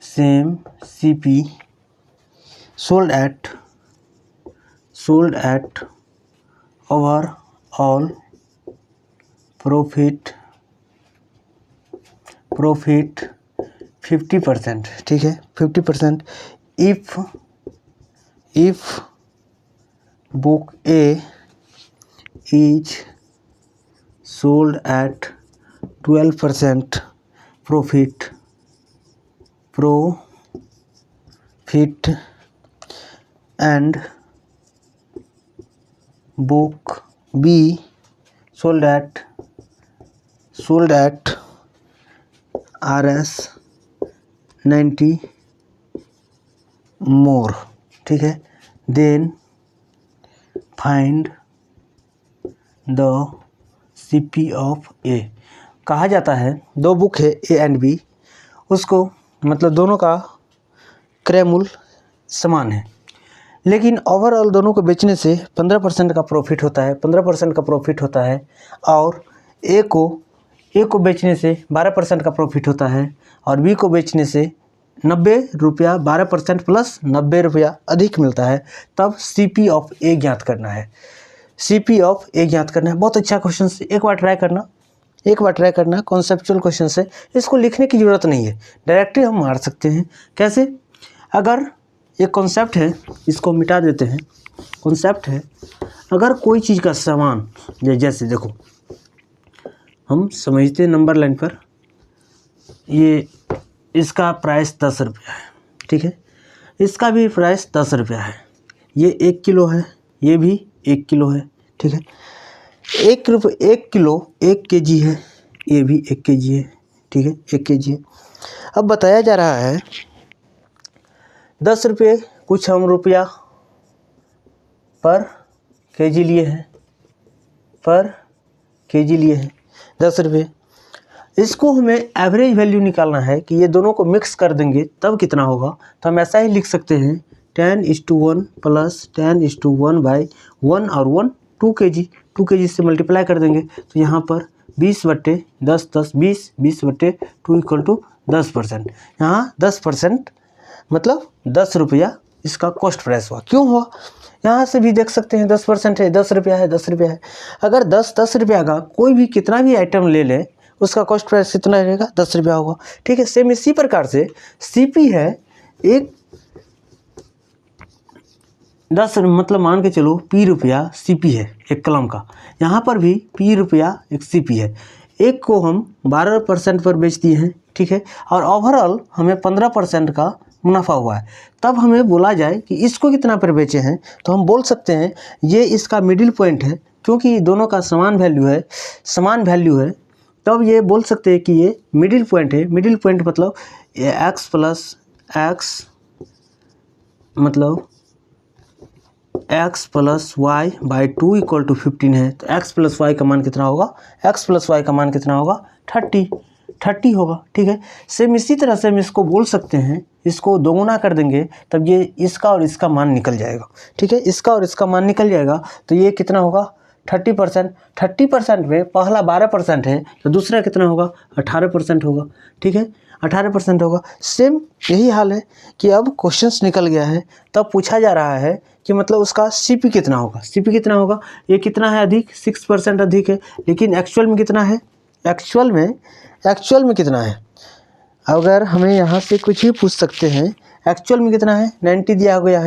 same CP sold at overall profit 50%, ठीक है 50%। if book A is sold at 12% profit and book B sold at RS 90 more, ठीक है, then find the CP of A। कहा जाता है 2 book है A and B, उसको मतलब दोनों का क्रय मूल्य समान है, लेकिन ओवरऑल दोनों को बेचने से 15% का प्रॉफिट होता है, 15% का प्रॉफिट होता है, और ए को बेचने से 12% का प्रॉफिट होता है, और बी को बेचने से 90 रुपया 12% प्लस 90 रुपया अधिक मिलता है। तब CP ऑफ ए ज्ञात करना है, CP ऑफ ए ज्ञात करना है। बहुत अच्छा क्वेश्चन है, एक बार ट्राई करना, कॉन्सेप्चुअल क्वेश्चन है, इसको लिखने की ज़रूरत नहीं है, डायरेक्टली हम मार सकते हैं। कैसे? अगर एक कॉन्सेप्ट है, इसको मिटा देते हैं। कॉन्सेप्ट है, अगर कोई चीज़ का सामान, जैसे देखो हम समझते हैं नंबर लाइन पर, ये इसका प्राइस 10 रुपया है, ठीक है, इसका भी प्राइस 10 रुपया है, ये 1 किलो है, ये भी 1 किलो है, ठीक है, 1 किलो 1 kg है, ये भी 1 kg है, ठीक है, 1 kg है। अब बताया जा रहा है 10 रुपये कुछ हम रुपया पर केजी लिए हैं, 10 रुपये। इसको हमें एवरेज वैल्यू निकालना है कि ये दोनों को मिक्स कर देंगे तब कितना होगा। तो हम ऐसा ही लिख सकते हैं 10:1 प्लस 10:1/1 और 1 2 kg, 2 kg से मल्टीप्लाई कर देंगे तो यहाँ पर 20/10 10 20/2 = 10%। यहाँ 10% मतलब 10 रुपया इसका कॉस्ट प्राइस हुआ। क्यों हुआ? यहाँ से भी देख सकते हैं 10% है, 10 रुपया है, 10 रुपया है। अगर 10 रुपया का कोई भी कितना भी आइटम ले लें उसका कॉस्ट प्राइस कितना रहेगा? 10 रुपया होगा, ठीक है। सेम इसी प्रकार से CP है एक 10 मतलब मान के चलो P रुपया CP है एक कलम का, यहाँ पर भी P रुपया एक CP है। एक को हम 12% पर बेच दिए हैं, ठीक है, और ओवरऑल हमें 15% का मुनाफा हुआ है। तब हमें बोला जाए कि इसको कितना पर बेचे हैं, तो हम बोल सकते हैं ये इसका मिडिल पॉइंट है, क्योंकि दोनों का समान वैल्यू है। तब ये बोल सकते हैं कि ये मिडिल पॉइंट है। मिडिल पॉइंट मतलब x + x मतलब x + y/2 = 15 है। तो x + y का मान कितना होगा? x + y का मान कितना होगा? 30 होगा, ठीक है। सेम इसी तरह से हम इसको बोल सकते हैं, इसको दोगुना कर देंगे तब ये इसका और इसका मान निकल जाएगा, ठीक है, इसका और इसका मान निकल जाएगा। तो ये कितना होगा? 30%। 30% में पहला 12% है तो दूसरा कितना होगा? 18% होगा, ठीक है, 18% होगा। सेम यही हाल है कि अब क्वेश्चंस निकल गया है, तब पूछा जा रहा है कि मतलब उसका CP कितना होगा? CP कितना होगा? ये कितना है अधिक? 6% अधिक है, लेकिन एक्चुअल में कितना है? एक्चुअल में कितना है? अगर हमें यहाँ से कुछ भी पूछ सकते हैं, एक्चुअल में कितना है? 90 दिया गया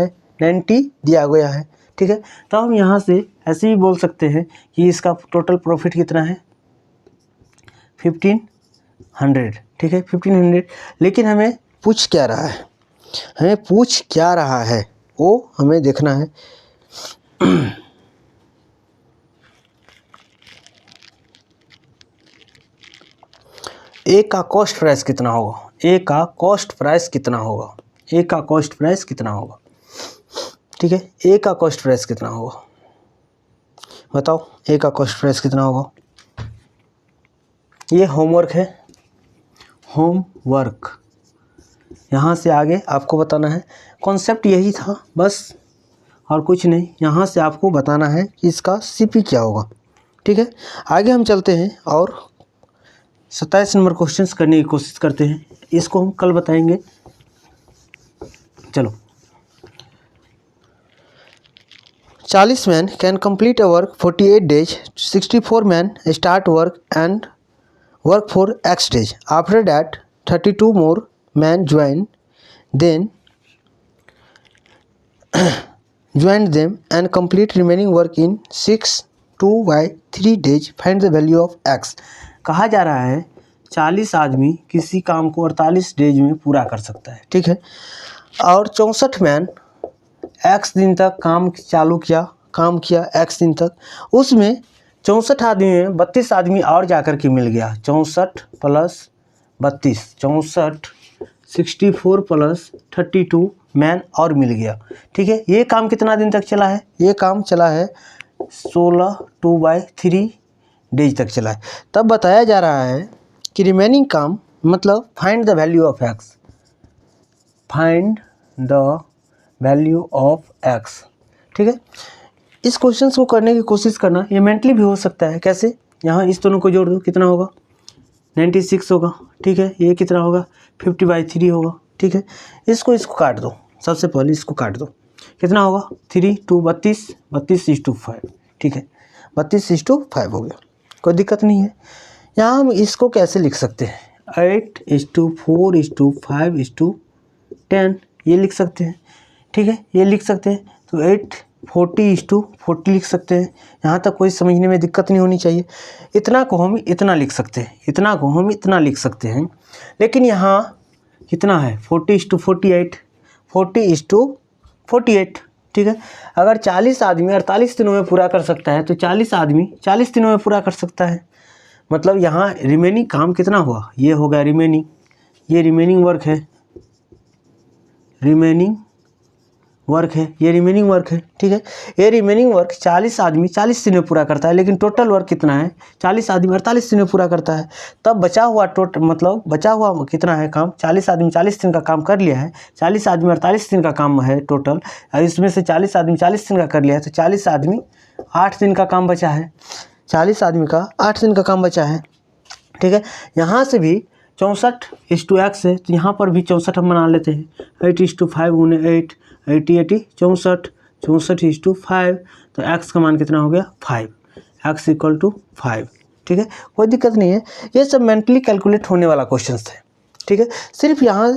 है, ठीक है। तो हम यहाँ से ऐसे ही बोल सकते हैं कि इसका टोटल प्रॉफिट कितना है? 1500, ठीक है 1500। लेकिन हमें पूछ क्या रहा है, हमें पूछ क्या रहा है वो हमें देखना है। ए का कॉस्ट प्राइस कितना होगा, ए का कॉस्ट प्राइस कितना होगा, ए का कॉस्ट प्राइस कितना होगा, ठीक है ए का कॉस्ट प्राइस कितना होगा, बताओ ए का कॉस्ट प्राइस कितना होगा। ये होमवर्क है, होमवर्क, यहाँ से आगे आपको बताना है, कॉन्सेप्ट यही था बस और कुछ नहीं। यहाँ से आपको बताना है कि इसका सीपी क्या होगा, ठीक है। आगे हम चलते हैं और 27 नंबर क्वेश्चंस करने की कोशिश करते हैं, इसको हम कल बताएंगे। चलो 40 man can complete a work 48 days, 64 man start work and work for X days. After that, 32 more men then joined them and complete remaining work in 6 2 by 3 days. Find the value of X. कहा जा रहा है 40 आदमी किसी काम को 48 days में पूरा कर सकता है, ठीक है। और 64 मैन X दिन तक काम चालू किया, काम किया X दिन तक, उसमें 64 आदमी में 32 आदमी और जाकर के मिल गया। 64 + 32, 64 64 + 32 मैन और मिल गया, ठीक है। ये काम कितना दिन तक चला है, ये काम चला है 16 2/3 डेज तक चला है। तब बताया जा रहा है कि रिमेनिंग काम मतलब find the value of x, find the value of x, ठीक है। इस क्वेश्चन को करने की कोशिश करना, ये मेंटली भी हो सकता है। कैसे, यहाँ इस दोनों को जोड़ दो, कितना होगा 96 होगा, ठीक है। ये कितना होगा 50/3 होगा, ठीक है। इसको काट दो, सबसे पहले इसको काट दो, कितना होगा 3 2 32 32:5, ठीक है 32:5 हो गया, कोई दिक्कत नहीं है। यहाँ हम इसको कैसे लिख सकते हैं 8:4:5:10 ये लिख सकते हैं, ठीक है ये लिख सकते हैं। तो 8:40:40 लिख सकते हैं। यहाँ तक कोई समझने में दिक्कत नहीं होनी चाहिए। इतना को हम इतना लिख सकते हैं, इतना को हम इतना लिख सकते हैं। लेकिन यहाँ कितना है 40:48, 40:48, ठीक है। अगर 40 आदमी 48 दिनों में पूरा कर सकता है तो 40 आदमी 40 दिनों में पूरा कर सकता है। मतलब यहाँ रिमेनिंग काम कितना हुआ, ये हो गया रिमेनिंग, ये रिमेनिंग वर्क है, रिमेनिंग वर्क है, ये रिमेनिंग वर्क है, ठीक है। ये रिमेनिंग वर्क 40 आदमी 40 दिन में पूरा करता है, लेकिन टोटल वर्क कितना है 40 आदमी 48 दिन में पूरा करता है। तब बचा हुआ मतलब बचा हुआ कितना है काम, 40 आदमी 40 दिन का काम कर लिया है, 40 आदमी 48 दिन का काम है टोटल, और इसमें से 40 आदमी 40 दिन का कर लिया है, तो 40 आदमी 8 दिन का काम बचा है, 40 आदमी का 8 दिन का काम बचा है, ठीक है। यहाँ से भी 64:X है, तो यहाँ पर भी 64 हम बना लेते हैं, 8:5 × 8 80 80 64 64:5, तो x का मान कितना हो गया 5, x = 5, ठीक है कोई दिक्कत नहीं है। ये सब मेंटली कैलकुलेट होने वाला क्वेश्चन थे, ठीक है। सिर्फ यहाँ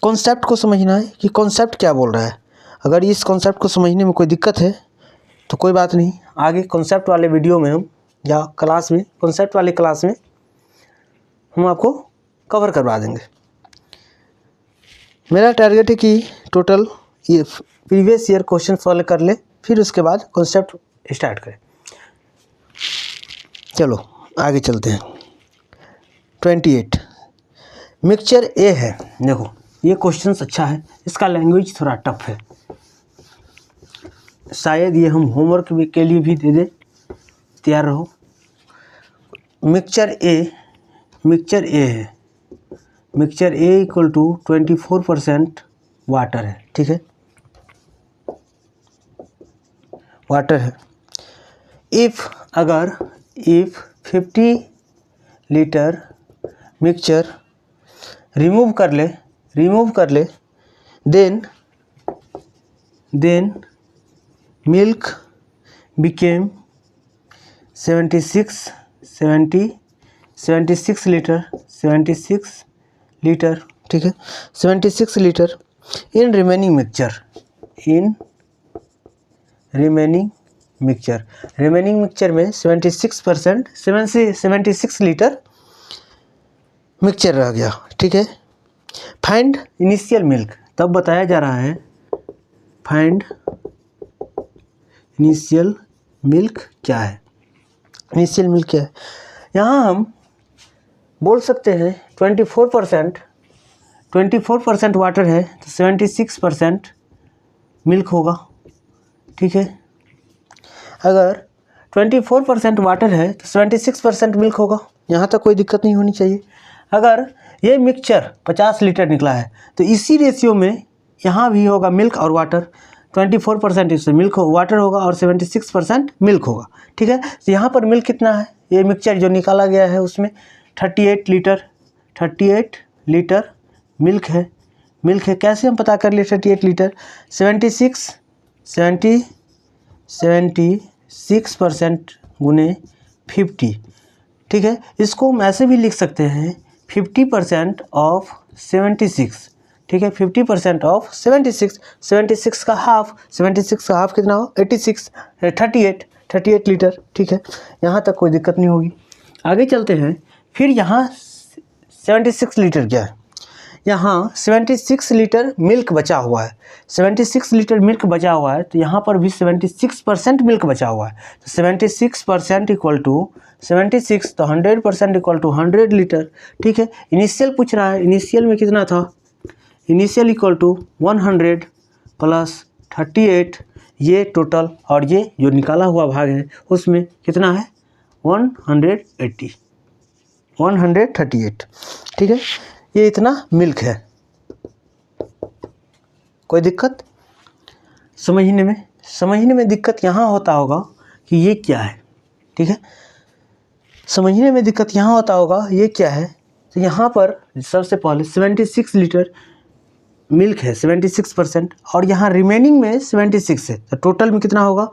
कॉन्सेप्ट को समझना है कि कॉन्सेप्ट क्या बोल रहा है। अगर इस कॉन्सेप्ट को समझने में कोई दिक्कत है तो कोई बात नहीं, आगे कॉन्सेप्ट वाले वीडियो में हम या क्लास में, कॉन्सेप्ट वाले क्लास में हम आपको कवर करवा देंगे। मेरा टारगेट है कि टोटल ये प्रीवियस ईयर क्वेश्चन सॉल्व कर ले, फिर उसके बाद कॉन्सेप्ट स्टार्ट करें। चलो आगे चलते हैं। 28 मिक्सचर ए है। देखो ये क्वेश्चन अच्छा है, इसका लैंग्वेज थोड़ा टफ है, शायद ये हम होमवर्क के लिए भी दे दें, तैयार रहो। मिक्सचर ए है, मिक्सचर ए = 24% वाटर है, ठीक है वाटर है। इफ़ 50 लीटर मिक्सचर रिमूव कर ले देन मिल्क बिकेम 76 लीटर, ठीक है 76 लीटर इन रिमेनिंग मिक्सचर में 76% 76 लीटर मिक्सचर रह गया, ठीक है। फाइंड इनिशियल मिल्क, तब बताया जा रहा है फाइंड इनिशियल मिल्क क्या है। इनिशियल मिल्क क्या है, यहाँ हम बोल सकते हैं 24% वाटर है तो 76% मिल्क होगा, ठीक है। अगर 24% वाटर है तो 76% मिल्क होगा, यहाँ तक कोई दिक्कत नहीं होनी चाहिए। अगर ये मिक्सचर 50 लीटर निकला है तो इसी रेशियो में यहाँ भी होगा मिल्क और वाटर, 24% इससे मिल्क वाटर होगा और 76% मिल्क होगा, ठीक है। तो यहाँ पर मिल्क कितना है, ये मिक्सचर जो निकाला गया है उसमें 38 लीटर मिल्क है। कैसे हम पता कर लिए 38 लीटर, 76% गुने 50, ठीक है। इसको हम ऐसे भी लिख सकते हैं 50% ऑफ 76, ठीक है। 50% ऑफ 76, 76 का हाफ कितना हो 38 लीटर, ठीक है। यहाँ तक कोई दिक्कत नहीं होगी। आगे चलते हैं, फिर यहाँ 76 लीटर क्या है, यहाँ 76 लीटर मिल्क बचा हुआ है, 76 लीटर मिल्क बचा हुआ है तो यहाँ पर भी 76% मिल्क बचा हुआ है, तो 76% इक्वल टू 76 तो 100% इक्वल टू 100 लीटर, ठीक है। इनिशियल पूछ रहा है, इनिशियल में कितना था, इनिशियल इक्वल टू 100 प्लस 38, ये टोटल और ये जो निकाला हुआ भाग है उसमें कितना है 138, ठीक है। ये इतना मिल्क है, कोई दिक्कत समझने में दिक्कत यहाँ होता होगा कि ये क्या है, ठीक है। समझने में दिक्कत यहाँ होता होगा ये क्या है, तो यहाँ पर सबसे पहले 76 लीटर मिल्क है 76% और यहाँ रिमेनिंग में 76 है तो टोटल में कितना होगा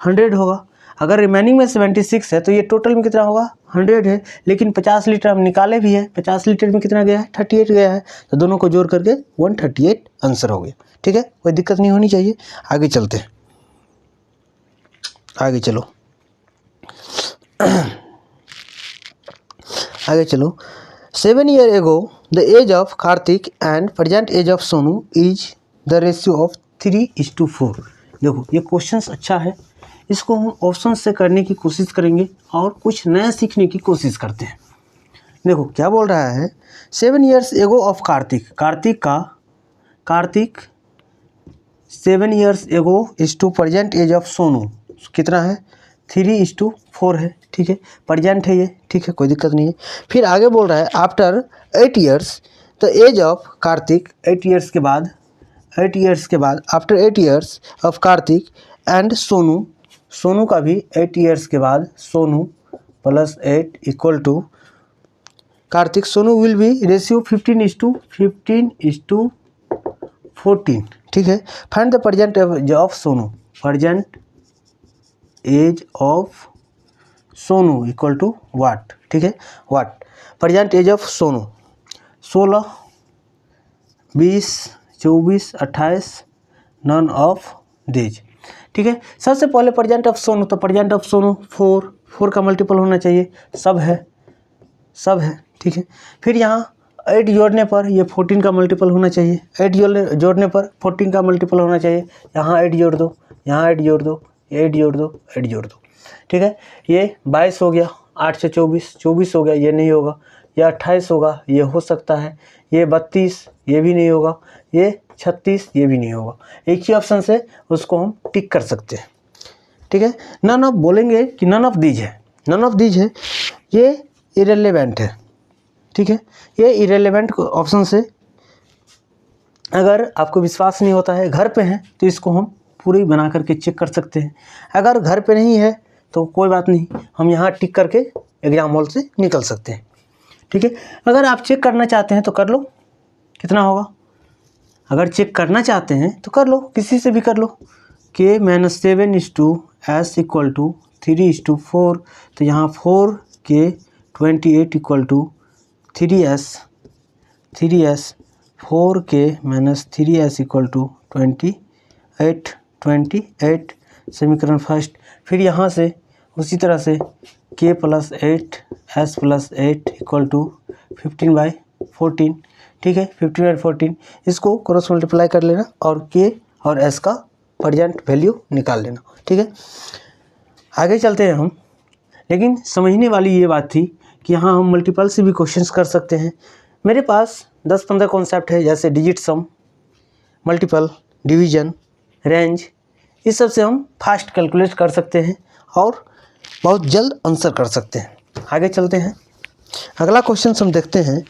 100 होगा। अगर रिमेनिंग में 76 है तो ये टोटल में कितना होगा 100 है, लेकिन 50 लीटर हम निकाले भी है, 50 लीटर में कितना गया है 38 गया है, तो दोनों को जोड़ करके 138 आंसर हो गया, ठीक है। कोई दिक्कत नहीं होनी चाहिए। आगे चलते हैं, आगे चलो 7 years ago the age of Karthik and present age of Sonu is the ratio of 3:4। देखो ये क्वेश्चंस अच्छा है, इसको हम ऑप्शन से करने की कोशिश करेंगे और कुछ नया सीखने की कोशिश करते हैं। देखो क्या बोल रहा है, 7 years ago of Kartik 7 years ago is to present age of Sonu कितना है 3:4 है, ठीक है। प्रेजेंट है ये, ठीक है, कोई दिक्कत नहीं है। फिर आगे बोल रहा है आफ्टर 8 years तो एज ऑफ कार्तिक 8 years के बाद after 8 years of Kartik and Sonu का भी 8 years के बाद Sonu plus 8 equal to Kartik, Sonu will be ratio 15:14, ठीक है। Find the present age of Sonu, present age of Sonu equal to what, ठीक है, what. Present age of Sonu 16, 20, 24, 28, none of these, ठीक है। सबसे पहले प्रेजेंट ऑफ सोनू, तो प्रेजेंट ऑफ सोनू 4 का मल्टीपल होना चाहिए, सब है, ठीक है। फिर यहाँ 8 जोड़ने पर ये 14 का मल्टीपल होना चाहिए, 8 जोड़ने पर 14 का मल्टीपल होना चाहिए। यहाँ 8 जोड़ दो, यहाँ 8 जोड़ दो, 8 जोड़ दो, 8 जोड़ दो, ठीक है। ये 22 हो गया, 8 से 24 हो गया, ये नहीं होगा। ये 28 होगा, ये हो सकता है। ये 32, ये भी नहीं होगा। ये 36, ये भी नहीं होगा। एक ही ऑप्शन से उसको हम टिक कर सकते हैं, ठीक है। नन ऑफ बोलेंगे कि नन ऑफ दीज है, ये इरेलेवेंट है, ठीक है। ये इरेलेवेंट ऑप्शन से अगर आपको विश्वास नहीं होता है, घर पे हैं तो इसको हम पूरी बना करके चेक कर सकते हैं। अगर घर पे नहीं है तो कोई बात नहीं, हम यहाँ टिक करके एग्जाम हॉल से निकल सकते हैं, ठीक है। अगर आप चेक करना चाहते हैं तो कर लो, कितना होगा। अगर चेक करना चाहते हैं तो कर लो, किसी से भी कर लो। K - 7:S इक्वल टू 3:4, तो यहाँ 4K 28 equal to 3S 4K - 3S equal to 28 समीकरण फर्स्ट। फिर यहाँ से उसी तरह से k + 8 s + 8 = 15/14, ठीक है। 15/14 इसको क्रॉस मल्टीप्लाई कर लेना और k और s का प्रेजेंट वैल्यू निकाल लेना, ठीक है। आगे चलते हैं हम, लेकिन समझने वाली ये बात थी कि यहाँ हम मल्टीपल से भी क्वेश्चंस कर सकते हैं। मेरे पास 10-15 कॉन्सेप्ट है, जैसे डिजिट सम, मल्टीपल, डिवीजन, रेंज, इस सब से हम फास्ट कैलकुलेट कर सकते हैं और बहुत जल्द आंसर कर सकते हैं। आगे चलते हैं, अगला क्वेश्चन हम देखते हैं।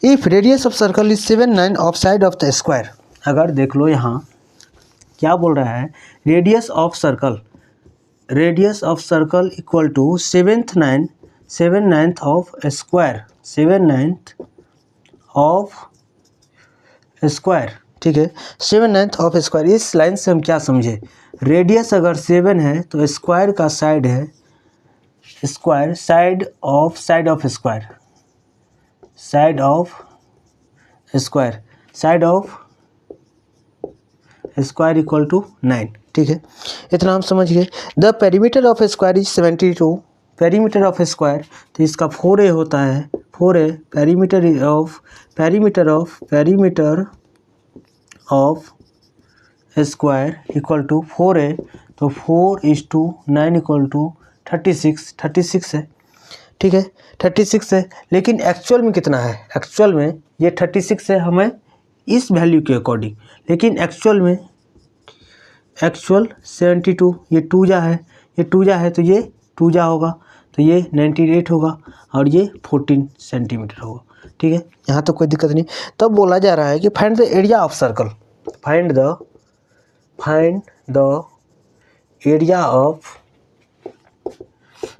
If radius of circle is 7/9 of side of the square. अगर देख लो यहाँ क्या बोल रहा है, radius of circle equal to 7/9 of square, 7/9 of square, ठीक है। 7/9 ऑफ स्क्वायर, इस लाइन से हम क्या समझे, रेडियस अगर 7 है तो स्क्वायर का साइड है square, side of square, side of square equal to 9, ठीक है। इतना हम समझ गए। The perimeter of square is 72, perimeter of square, तो इसका 4a होता है, 4a perimeter of square equal to 4a, तो 4:9 = 36 है, ठीक है। 36 है, लेकिन एक्चुअल में कितना है, एक्चुअल में ये 36 है हमें इस वैल्यू के अकॉर्डिंग, लेकिन एक्चुअल 72, ये 2 जा है, तो ये 2 जा होगा, तो ये 98 होगा और ये 14 सेंटीमीटर होगा, ठीक है। यहाँ तो कोई दिक्कत नहीं। तब बोला जा रहा है कि find the area of circle, find the area of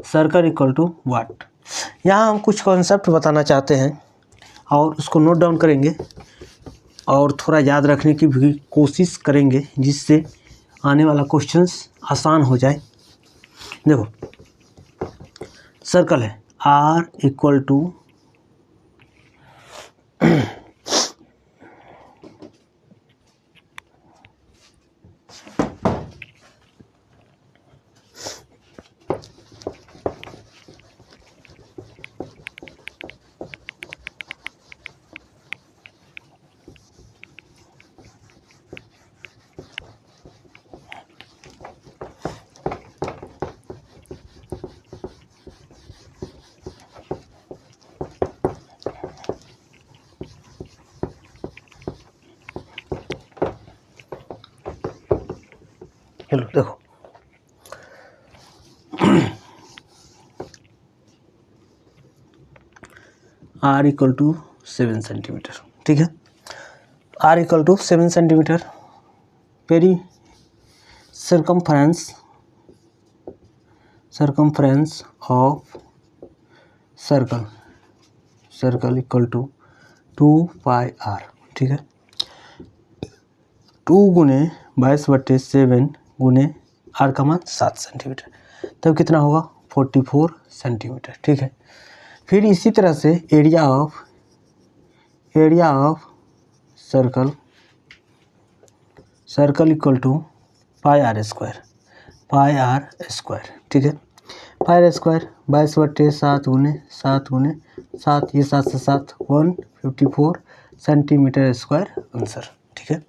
circle equal to what. यहाँ हम कुछ कॉन्सेप्ट बताना चाहते हैं और उसको नोट डाउन करेंगे और थोड़ा याद रखने की भी कोशिश करेंगे, जिससे आने वाला क्वेश्चंस आसान हो जाए। देखो, सर्कल है R इक्वल टू चलो देखो, R इक्वल टू 7 सेंटीमीटर, ठीक है। R equal to 7 centimetre, peri circumference of circle equal to 2πr, ठीक है। 2 × 22/7 × r का मान 7 सेंटीमीटर, तब कितना होगा 44 सेंटीमीटर, ठीक है। फिर इसी तरह से area of circle equal to πr square, ठीक है। πr स्क्वायर 22/7 × 7 ये 7 से 7 154 सेंटीमीटर स्क्वायर आंसर, ठीक है।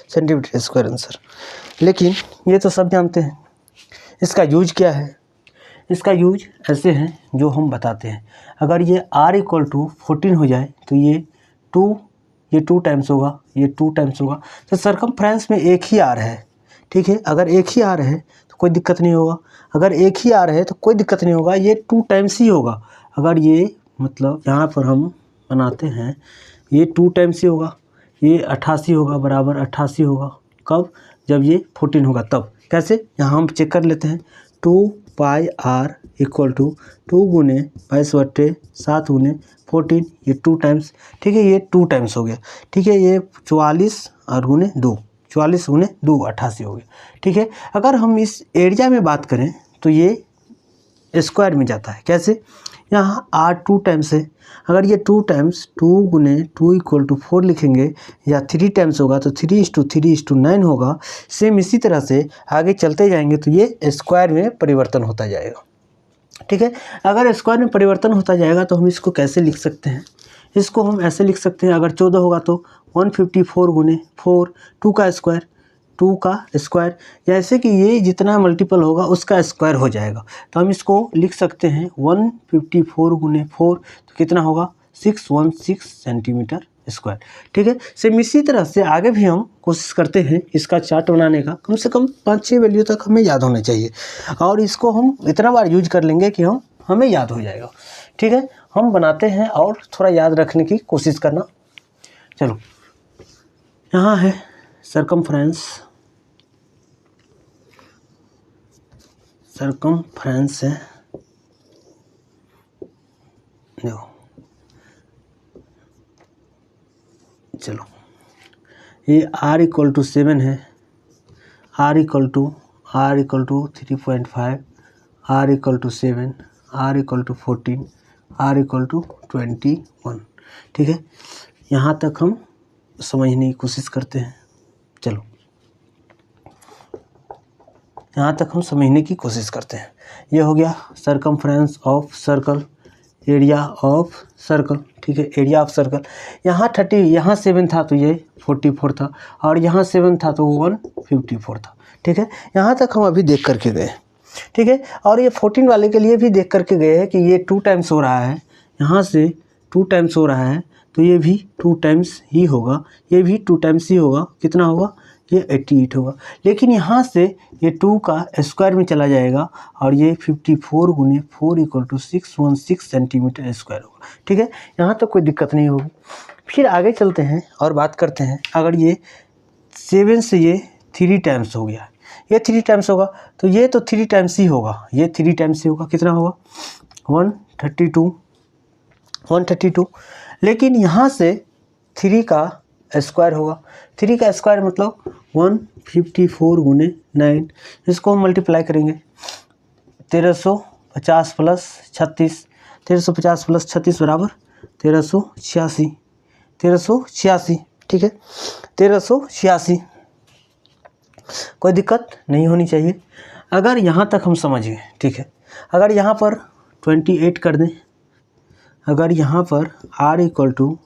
Centimetre square answer. लेकिन ये तो सब जानते हैं, इसका यूज क्या है, इसका यूज ऐसे है जो हम बताते हैं। अगर ये r इक्वल टू 14 हो जाए तो ये 2 टाइम्स होगा, ये 2 टाइम्स होगा, तो सरकमफ्रेंस में एक ही r है, ठीक है। अगर एक ही r है तो कोई दिक्कत नहीं होगा, अगर एक ही r है तो कोई दिक्कत नहीं होगा, ये 2 टाइम्स ही होगा। अगर ये मतलब यहाँ पर हम बनाते हैं, ये 2 टाइम्स ही होगा, ये 88 होगा, बराबर 88 होगा। कब, जब ये 14 होगा तब। कैसे, यहाँ हम चेक कर लेते हैं। 2πr इक्वल टू 2 × 22/7 × 14, ये 2 टाइम्स, ठीक है, ये 2 टाइम्स हो गया, ठीक है। ये 44 और × 2, 44 × 2 88 हो गया, ठीक है। अगर हम इस एरिया में बात करें तो ये स्क्वायर में जाता है। कैसे, यहाँ r 2 टाइम्स है, अगर ये 2 टाइम्स 2 गुने 2 इक्वल टू 4 लिखेंगे या 3 टाइम्स होगा तो 3:3:9 होगा। सेम इसी तरह से आगे चलते जाएंगे तो ये स्क्वायर में परिवर्तन होता जाएगा। ठीक है, अगर स्क्वायर में परिवर्तन होता जाएगा तो हम इसको कैसे लिख सकते हैं? इसको हम ऐसे लिख सकते हैं, अगर 14 होगा तो 154 गुने 4, 2 का स्क्वायर, जैसे कि ये जितना मल्टीपल होगा उसका स्क्वायर हो जाएगा। तो हम इसको लिख सकते हैं 154 गुने 4 तो कितना होगा 616 सेंटीमीटर स्क्वायर। ठीक है, सेम इसी तरह से आगे भी हम कोशिश करते हैं इसका चार्ट बनाने का। कम से कम 5-6 वैल्यू तक हमें याद होना चाहिए और इसको हम इतना बार यूज कर लेंगे कि हमें याद हो जाएगा। ठीक है, हम बनाते हैं और थोड़ा याद रखने की कोशिश करना। चलो, यहाँ है सरकमफ्रेंस है, देखो चलो, ये r इक्वल टू 7 है, r equal to 3.5, r equal to 7, r equal to 14, r equal to 21। ठीक है, यहाँ तक हम समझने की कोशिश करते हैं। चलो, यहाँ तक हम समझने की कोशिश करते हैं। ये हो गया circumference of circle, area of circle. ठीक है, एरिया ऑफ सर्कल, यहाँ 30, यहाँ 7 था तो ये 44 था और यहाँ 7 था तो 154 था। ठीक है, यहाँ तक हम अभी देख करके गए। ठीक है, और ये 14 वाले के लिए भी देख करके गए हैं कि ये 2 टाइम्स हो रहा है, यहाँ से 2 टाइम्स हो रहा है तो ये भी 2 टाइम्स ही होगा, ये भी 2 टाइम्स ही होगा। कितना होगा? ये 88 होगा। लेकिन यहाँ से ये 2 का स्क्वायर में चला जाएगा और ये 54 गुने 4 इक्वल टू 616 सेंटीमीटर स्क्वायर होगा। ठीक है, यहाँ तक कोई दिक्कत नहीं होगी। फिर आगे चलते हैं और बात करते हैं, अगर ये 7 से ये 3 टाइम्स हो गया, ये 3 टाइम्स होगा तो ये तो 3 टाइम्स ही होगा, ये 3 टाइम्स ही होगा। कितना होगा? 132। लेकिन यहाँ से 3 का स्क्वायर होगा, 3 का स्क्वायर मतलब 154 गुने 9, इसको हम मल्टीप्लाई करेंगे 1350 प्लस 36, 1350 प्लस 36 बराबर 1386। ठीक है, 1386, कोई दिक्कत नहीं होनी चाहिए। अगर यहाँ तक हम समझ गए, ठीक है, अगर यहाँ पर 28 कर दें, अगर यहाँ पर r इक्वल टू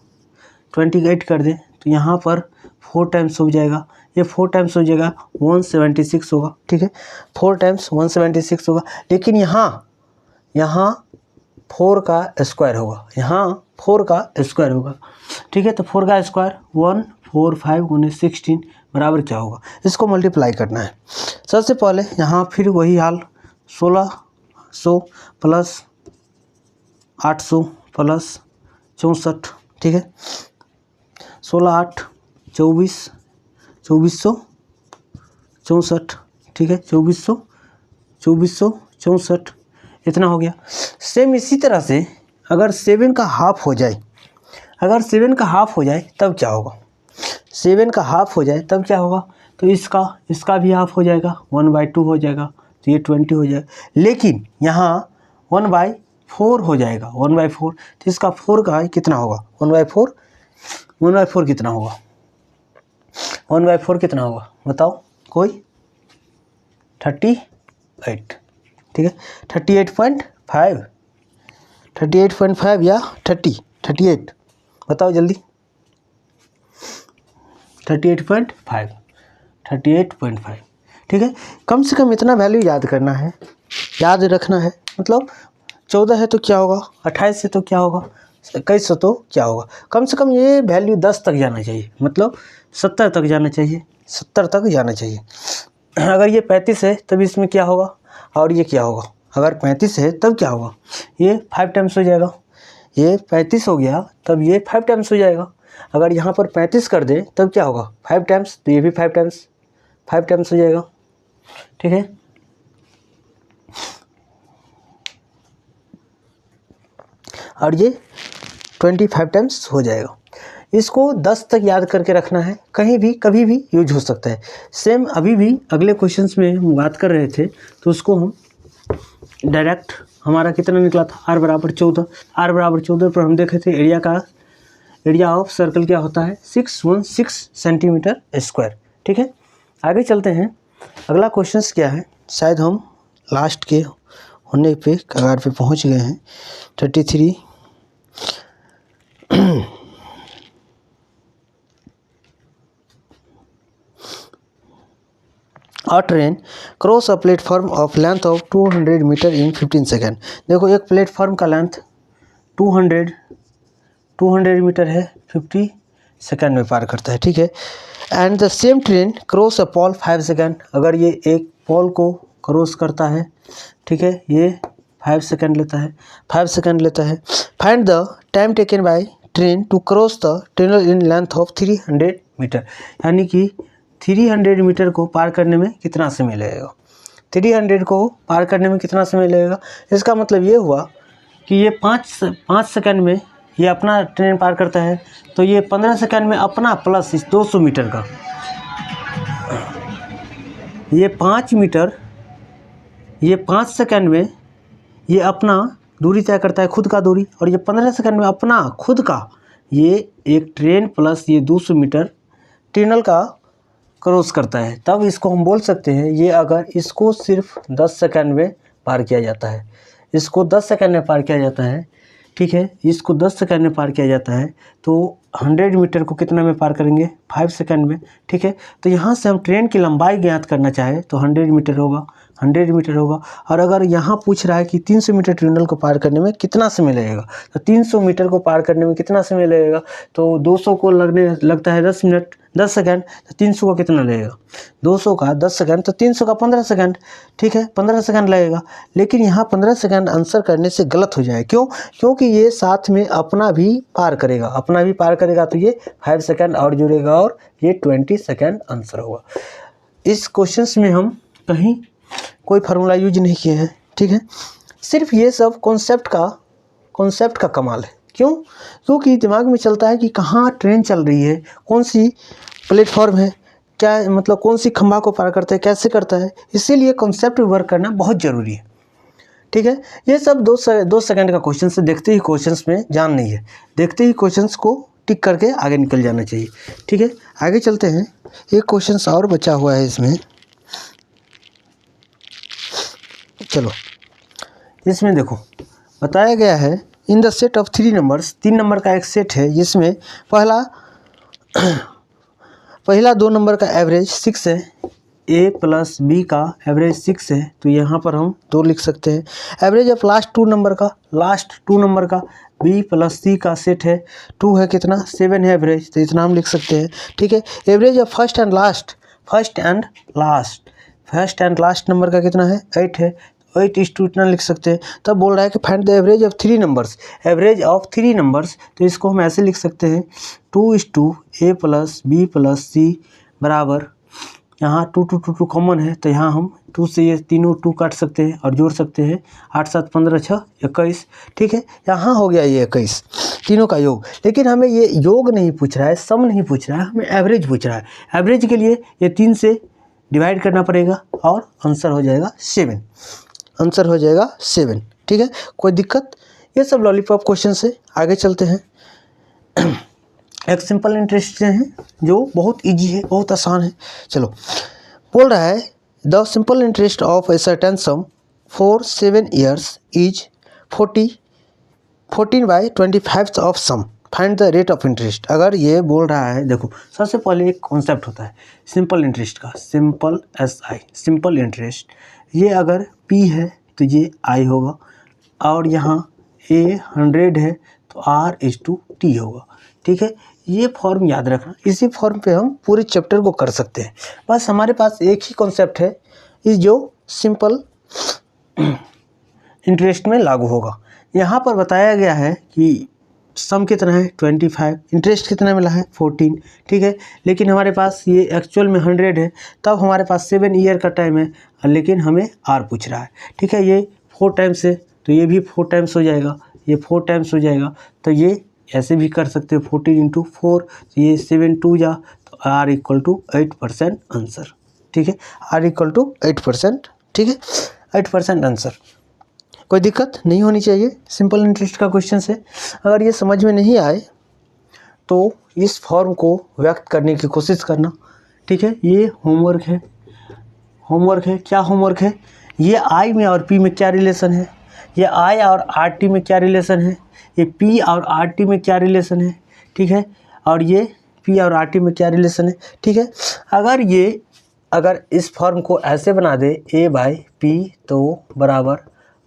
28 कर दें तो यहाँ पर 4 टाइम्स हो जाएगा, ये 4 टाइम्स हो जाएगा 176 होगा। ठीक है, 4 टाइम्स 176 होगा। लेकिन यहाँ 4 का स्क्वायर होगा, यहाँ 4 का स्क्वायर होगा। ठीक है, तो 4 का स्क्वायर 145 गुने 16 बराबर क्या होगा? इसको मल्टीप्लाई करना है। सबसे पहले यहाँ फिर वही हाल, 1600 प्लस 800 प्लस 64। ठीक है, 16 8 24, 2464। ठीक है, 2464 इतना हो गया। सेम इसी तरह से अगर 7 का हाफ हो जाए, अगर 7 का हाफ हो जाए तब क्या होगा? 7 का हाफ हो जाए तब क्या होगा? तो इसका भी हाफ हो जाएगा, 1/2 हो जाएगा तो ये 20 हो जाएगा। लेकिन यहाँ 1/4 हो जाएगा, 1/4, तो इसका 4 का कितना होगा? 1/4 कितना होगा? 1/4 कितना होगा बताओ कोई? 38। ठीक है, 38.5 या 38 बताओ जल्दी। 38.5। ठीक है, कम से कम इतना वैल्यू याद करना है, याद रखना है। मतलब 14 है तो क्या होगा, 28 है तो क्या होगा, 21 तो क्या होगा। कम से कम ये वैल्यू 10 तक जाना चाहिए, मतलब 70 तक जाना चाहिए, 70 तक जाना चाहिए। अगर ये 35 है तब इसमें क्या होगा और ये क्या होगा? अगर 35 है तब क्या होगा? ये 5 टाइम्स हो जाएगा, ये 35 हो गया तब ये 5 टाइम्स हो जाएगा। अगर यहाँ पर 35 कर दे तब क्या होगा? 5 टाइम्स, तो ये भी 5 टाइम्स हो जाएगा। ठीक है, और ये 25 टाइम्स हो जाएगा। इसको 10 तक याद करके रखना है, कहीं भी कभी भी यूज हो सकता है। सेम अभी भी अगले क्वेश्चंस में हम बात कर रहे थे तो उसको हम डायरेक्ट हमारा कितना निकला था, r बराबर 14। r बराबर 14 पर हम देखे थे एरिया ऑफ सर्कल क्या होता है 616 सेंटीमीटर स्क्वायर। ठीक है, आगे चलते हैं। अगला क्वेश्चन क्या है, शायद हम लास्ट के होने पे कगार पे पहुंच गए हैं। 33 A train cross a platform of length of 200 metre in 15 second. देखो एक प्लेटफॉर्म का लेंथ 200 मीटर है, 50 सेकेंड में पार करता है। ठीक है, and the same train cross a pole 5 second. अगर ये एक पोल को क्रॉस करता है, ठीक है, ये 5 सेकेंड लेता है, 5 सेकेंड लेता है। Find the time taken by train to cross the tunnel in length of 300 metre. यानी कि 300 मीटर को पार करने में कितना समय लगेगा, 300 को पार करने में कितना समय लगेगा। इसका मतलब ये हुआ कि ये 5 सेकेंड में ये अपना ट्रेन पार करता है, तो ये 15 सेकेंड में अपना प्लस इस 200 मीटर का, ये 5 मीटर, ये 5 सेकेंड में ये अपना दूरी तय करता है, खुद का दूरी, और ये 15 सेकेंड में अपना खुद का, ये एक ट्रेन प्लस ये 200 मीटर टनल का क्रॉस करता है। तब इसको हम बोल सकते हैं, ये अगर इसको सिर्फ 10 सेकेंड में पार किया जाता है, इसको 10 सेकेंड में पार किया जाता है, ठीक है, इसको 10 सेकेंड में पार किया जाता है, तो 100 मीटर को कितना में पार करेंगे 5 सेकेंड में। ठीक है, तो यहाँ से हम ट्रेन की लंबाई ज्ञात करना चाहे तो 100 मीटर होगा, 100 मीटर होगा। और अगर यहाँ पूछ रहा है कि 300 मीटर टनल को पार करने में कितना समय लगेगा, तो 300 मीटर को पार करने में कितना समय लगेगा, तो 200 को लगता है 10 मिनट 10 सेकेंड, तो 300 का कितना लगेगा, 200 का 10 सेकेंड, तो 300 का 15 सेकेंड। ठीक है, 15 सेकेंड लगेगा। लेकिन यहाँ 15 सेकेंड आंसर करने से गलत हो जाए, क्यों, क्योंकि ये साथ में अपना भी पार करेगा, अपना भी पार करेगा, तो ये 5 सेकेंड और जुड़ेगा और ये 20 सेकेंड आंसर होगा। इस क्वेश्चन में हम कहीं कोई फार्मूला यूज नहीं किए हैं। ठीक है, सिर्फ ये सब कॉन्सेप्ट का कमाल है। क्यों, क्योंकि दिमाग में चलता है कि कहाँ ट्रेन चल रही है, कौन सी प्लेटफॉर्म है, क्या मतलब कौन सी खंभा को पार करता है, कैसे करता है, इसीलिए कॉन्सेप्ट वर्क करना बहुत ज़रूरी है। ठीक है, ये सब 2 सेकंड का क्वेश्चन से देखते ही क्वेश्चंस में जान नहीं है, देखते ही क्वेश्चंस को टिक करके आगे निकल जाना चाहिए। ठीक है, आगे चलते हैं। एक क्वेश्चंस और बचा हुआ है इसमें, चलो इसमें देखो बताया गया है in the set of 3 numbers, 3 number का एक सेट है जिसमें पहला 2 नंबर का एवरेज 6 है, a प्लस बी का एवरेज 6 है, तो यहाँ पर हम 2 लिख सकते हैं। एवरेज ऑफ लास्ट 2 नंबर का b प्लस सी का सेट है, 2 है, कितना 7 है एवरेज, तो इतना हम लिख सकते हैं। ठीक है, average of first and last number का कितना है 8 है, 8 इस टू इतना लिख सकते हैं। तब बोल रहा है कि find the average of 3 numbers, average of 3 numbers, तो इसको हम ऐसे लिख सकते हैं 2:2 a प्लस बी प्लस सी बराबर, यहाँ 2 कॉमन है, तो यहाँ हम 2 से ये तीनों 2 काट सकते हैं और जोड़ सकते हैं, 8 7 15 6 21। ठीक है, यहाँ हो गया ये 21 तीनों का योग। लेकिन हमें ये योग नहीं पूछ रहा है, सम नहीं पूछ रहा है, हमें एवरेज पूछ रहा है। एवरेज के लिए ये 3 से डिवाइड करना पड़ेगा और आंसर हो जाएगा 7, आंसर हो जाएगा 7। ठीक है, कोई दिक्कत, ये सब लॉलीपॉप क्वेश्चन से आगे चलते हैं। एक सिंपल इंटरेस्ट है जो बहुत इजी है, बहुत आसान है। चलो, बोल रहा है the simple interest of a certain sum for 7 years is 14/25 of sum, find the rate of interest. अगर ये बोल रहा है, देखो सबसे पहले एक कॉन्सेप्ट होता है सिंपल इंटरेस्ट का, सिंपल SI, सिंपल इंटरेस्ट। ये अगर P है तो ये I होगा, और यहाँ A 100 है तो R/T होगा। ठीक है, ये फॉर्म याद रखना, इसी फॉर्म पे हम पूरे चैप्टर को कर सकते हैं। बस हमारे पास एक ही कॉन्सेप्ट है इस जो सिंपल इंटरेस्ट में लागू होगा। यहाँ पर बताया गया है कि सम कितना है 25, इंटरेस्ट कितना मिला है 14। ठीक है, लेकिन हमारे पास ये एक्चुअल में 100 है, तब हमारे पास 7 ईयर का टाइम है, लेकिन हमें R पूछ रहा है। ठीक है, ये 4 टाइम्स है तो ये भी 4 टाइम्स हो जाएगा, ये 4 टाइम्स हो जाएगा, तो ये ऐसे भी कर सकते हो 14 × 4, तो ये 7 2 जा, तो R = 8% आंसर। ठीक है, R = 8%। ठीक है, 8% आंसर। कोई दिक्कत नहीं होनी चाहिए, सिंपल इंटरेस्ट का क्वेश्चन है। अगर ये समझ में नहीं आए तो इस फॉर्म को व्यक्त करने की कोशिश करना, ठीक है। ये होमवर्क है, क्या होमवर्क है, ये आई में और पी में क्या रिलेशन है, ये आई और आर टी में क्या रिलेशन है, ये पी और आर टी में क्या रिलेशन है, ठीक है, और ये पी और आर टी में क्या रिलेशन है, ठीक है। अगर इस फॉर्म को ऐसे बना दे ए बाई पी तो बराबर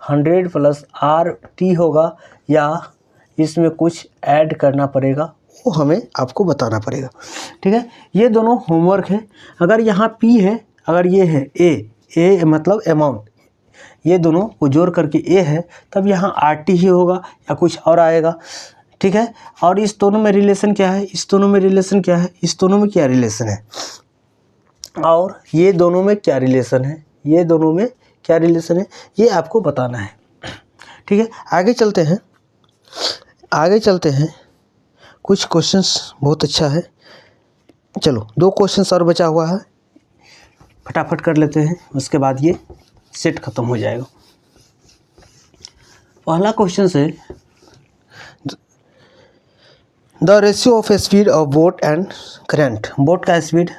100 प्लस आर टी होगा, या इसमें कुछ ऐड करना पड़ेगा, वो हमें आपको बताना पड़ेगा, ठीक है। ये दोनों होमवर्क है। अगर यहाँ पी है, अगर ये है ए मतलब अमाउंट, ये दोनों को जोड़ करके ए है, तब यहाँ आर टी ही होगा या कुछ और आएगा, ठीक है। और इस दोनों में रिलेशन क्या है, इस दोनों में रिलेशन क्या है, इस दोनों में क्या रिलेशन है, और ये दोनों में क्या रिलेशन है, ये दोनों में क्या रिलेशन है, ये आपको बताना है, ठीक है। आगे चलते हैं। कुछ क्वेश्चंस बहुत अच्छा है। चलो 2 क्वेश्चंस और बचा हुआ है, फटाफट कर लेते हैं, उसके बाद ये सेट खत्म हो जाएगा। पहला क्वेश्चन है the ratio of speed of boat and current. Boat का speed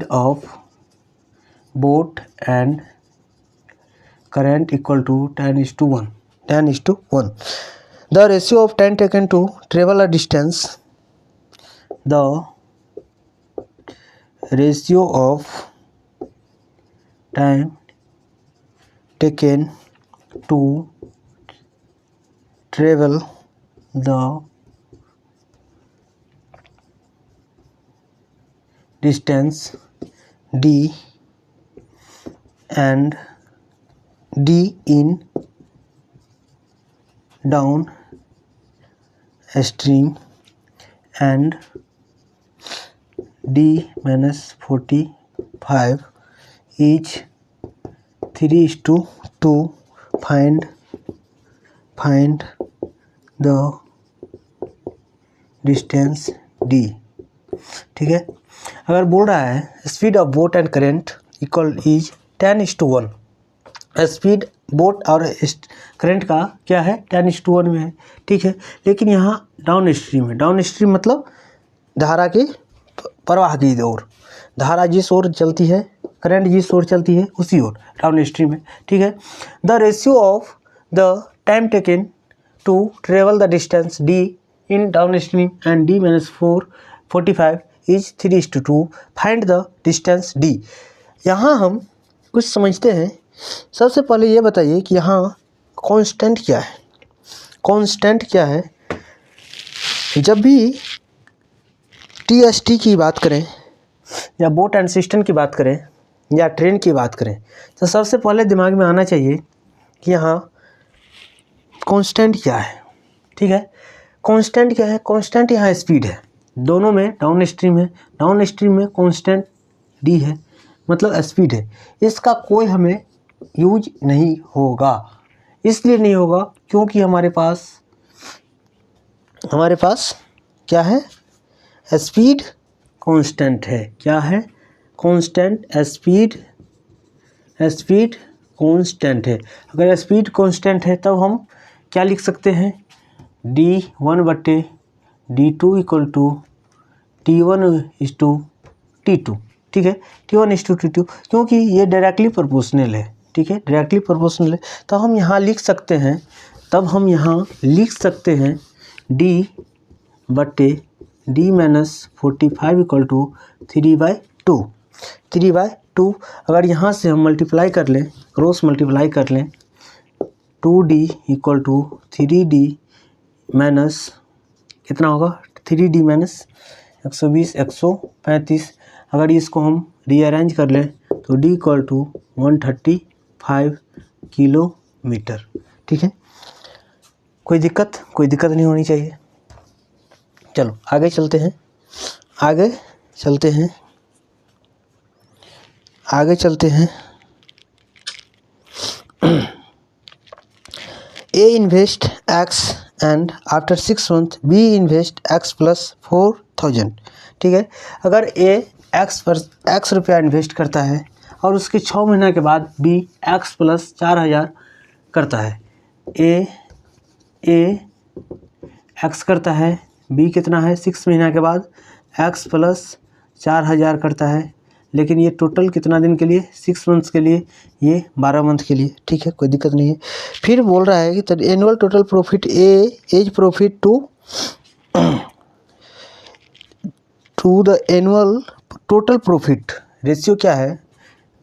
of boat and current equal to 10:1। The ratio of time taken to travel a distance, the ratio of time taken to travel the distance d and d in down stream and d minus 45 is 3:2. Find the distance d, ठीक है। अगर बोल रहा है speed of boat and current equal is 10:1, speed boat और current का क्या है 10:1 में है, ठीक है। लेकिन यहाँ डाउन स्ट्रीम है, डाउन स्ट्रीम मतलब धारा के प्रवाह की ओर, धारा जिस ओर चलती है, करंट जिस ओर चलती है उसी ओर डाउन स्ट्रीम है, ठीक है। The ratio of the time taken to travel the distance d in downstream and d minus 45 is 3:2. Find the distance d। यहाँ हम कुछ समझते हैं। सबसे पहले ये बताइए कि यहाँ कांस्टेंट क्या है। कांस्टेंट क्या है, जब भी TST की बात करें या बोट एंड सिस्टम की बात करें या ट्रेन की बात करें, तो सबसे पहले दिमाग में आना चाहिए कि यहाँ कांस्टेंट क्या है, ठीक है। कांस्टेंट क्या है, कांस्टेंट यहाँ स्पीड है, दोनों में डाउन स्ट्रीम है, डाउन स्ट्रीम में कांस्टेंट डी है, मतलब स्पीड है। इसका कोई हमें यूज नहीं होगा, इसलिए नहीं होगा क्योंकि हमारे पास क्या है, स्पीड कांस्टेंट है। क्या है, कांस्टेंट स्पीड कांस्टेंट है। अगर स्पीड कांस्टेंट है तब हम क्या लिख सकते हैं, d1/d2 इक्वल टू T1:T2, ठीक है। T1:T2 क्योंकि ये डायरेक्टली प्रोपोर्शनल है, ठीक है, डायरेक्टली प्रोपोर्शनल है। तो हम यहाँ लिख सकते हैं, d/d-45 इक्वल टू 3/2। अगर यहाँ से हम मल्टीप्लाई कर लें, क्रॉस मल्टीप्लाई कर लें, 2d equal to 3d minus कितना होगा, 3d माइनस 120 135। अगर इसको हम रीअरेंज कर लें तो d इक्वल टू 135 किलोमीटर, ठीक है। कोई दिक्कत नहीं होनी चाहिए। चलो आगे चलते हैं। A invest X and after 6 months B invest X plus 4,000, ठीक है। अगर A X रुपया इन्वेस्ट करता है और उसके 6 महीना के बाद बी एक्स प्लस 4000 करता है। ए एक्स करता है, बी कितना है 6 महीना के बाद एक्स प्लस 4000 करता है, लेकिन ये टोटल कितना दिन के लिए 6 मंथ्स के लिए, ये 12 मंथ के लिए। ठीक है, कोई दिक्कत नहीं है। फिर बोल रहा है कि annual total profit age profit to the annual total profit ratio क्या है,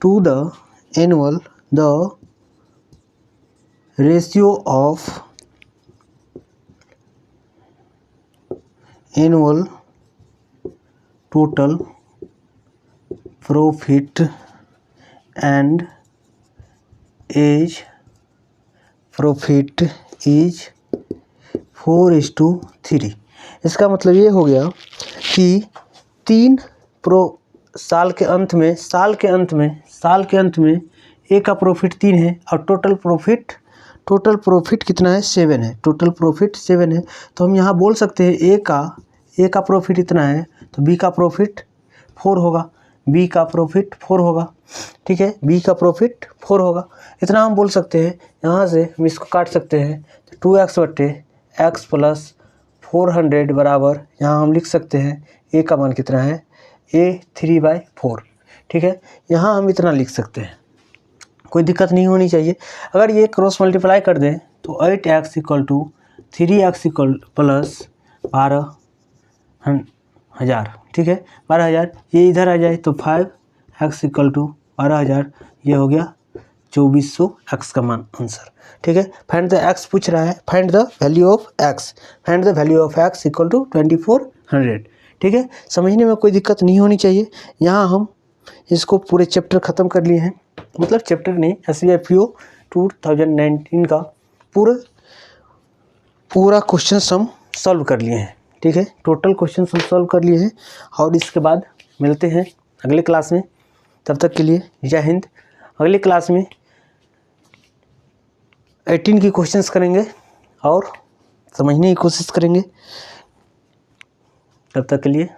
to the annual the ratio of annual total profit and age profit is 4:3। इसका मतलब ये हो गया कि साल के अंत में ए का प्रॉफिट 3 है और टोटल प्रॉफिट कितना है 7 है, टोटल प्रॉफिट 7 है। तो हम यहाँ बोल सकते हैं ए का प्रॉफिट इतना है तो बी का प्रॉफिट 4 होगा, बी का प्रॉफिट 4 होगा। ठीक है, बी का प्रॉफिट 4 होगा, इतना हम बोल सकते हैं। यहाँ से हम इसको काट सकते हैं तो 2x बटे एक्स प्लस 400 बराबर, यहाँ हम लिख सकते हैं ए का मान कितना है, ए 3/4। ठीक है, यहाँ हम इतना लिख सकते हैं, कोई दिक्कत नहीं होनी चाहिए। अगर ये क्रॉस मल्टीप्लाई कर दें तो 8x = 3x प्लस 12,000। ठीक है, 12,000, ये इधर आ जाए तो 5x = 12,000, ये हो गया 2400 x का मान आंसर। ठीक है, फाइंड द एक्स पूछ रहा है, find the value of x, find the value of x = 2400। ठीक है, समझने में कोई दिक्कत नहीं होनी चाहिए। यहाँ हम इसको पूरे चैप्टर ख़त्म कर लिए हैं, मतलब चैप्टर नहीं, SBI PO 2019 का पूरा क्वेश्चन हम सॉल्व कर लिए हैं। ठीक है, टोटल क्वेश्चन हम सॉल्व कर लिए हैं और इसके बाद मिलते हैं अगले क्लास में। तब तक के लिए जय हिंद। अगली क्लास में 18 की क्वेश्चंस करेंगे और समझने की कोशिश करेंगे। तब तक के लिए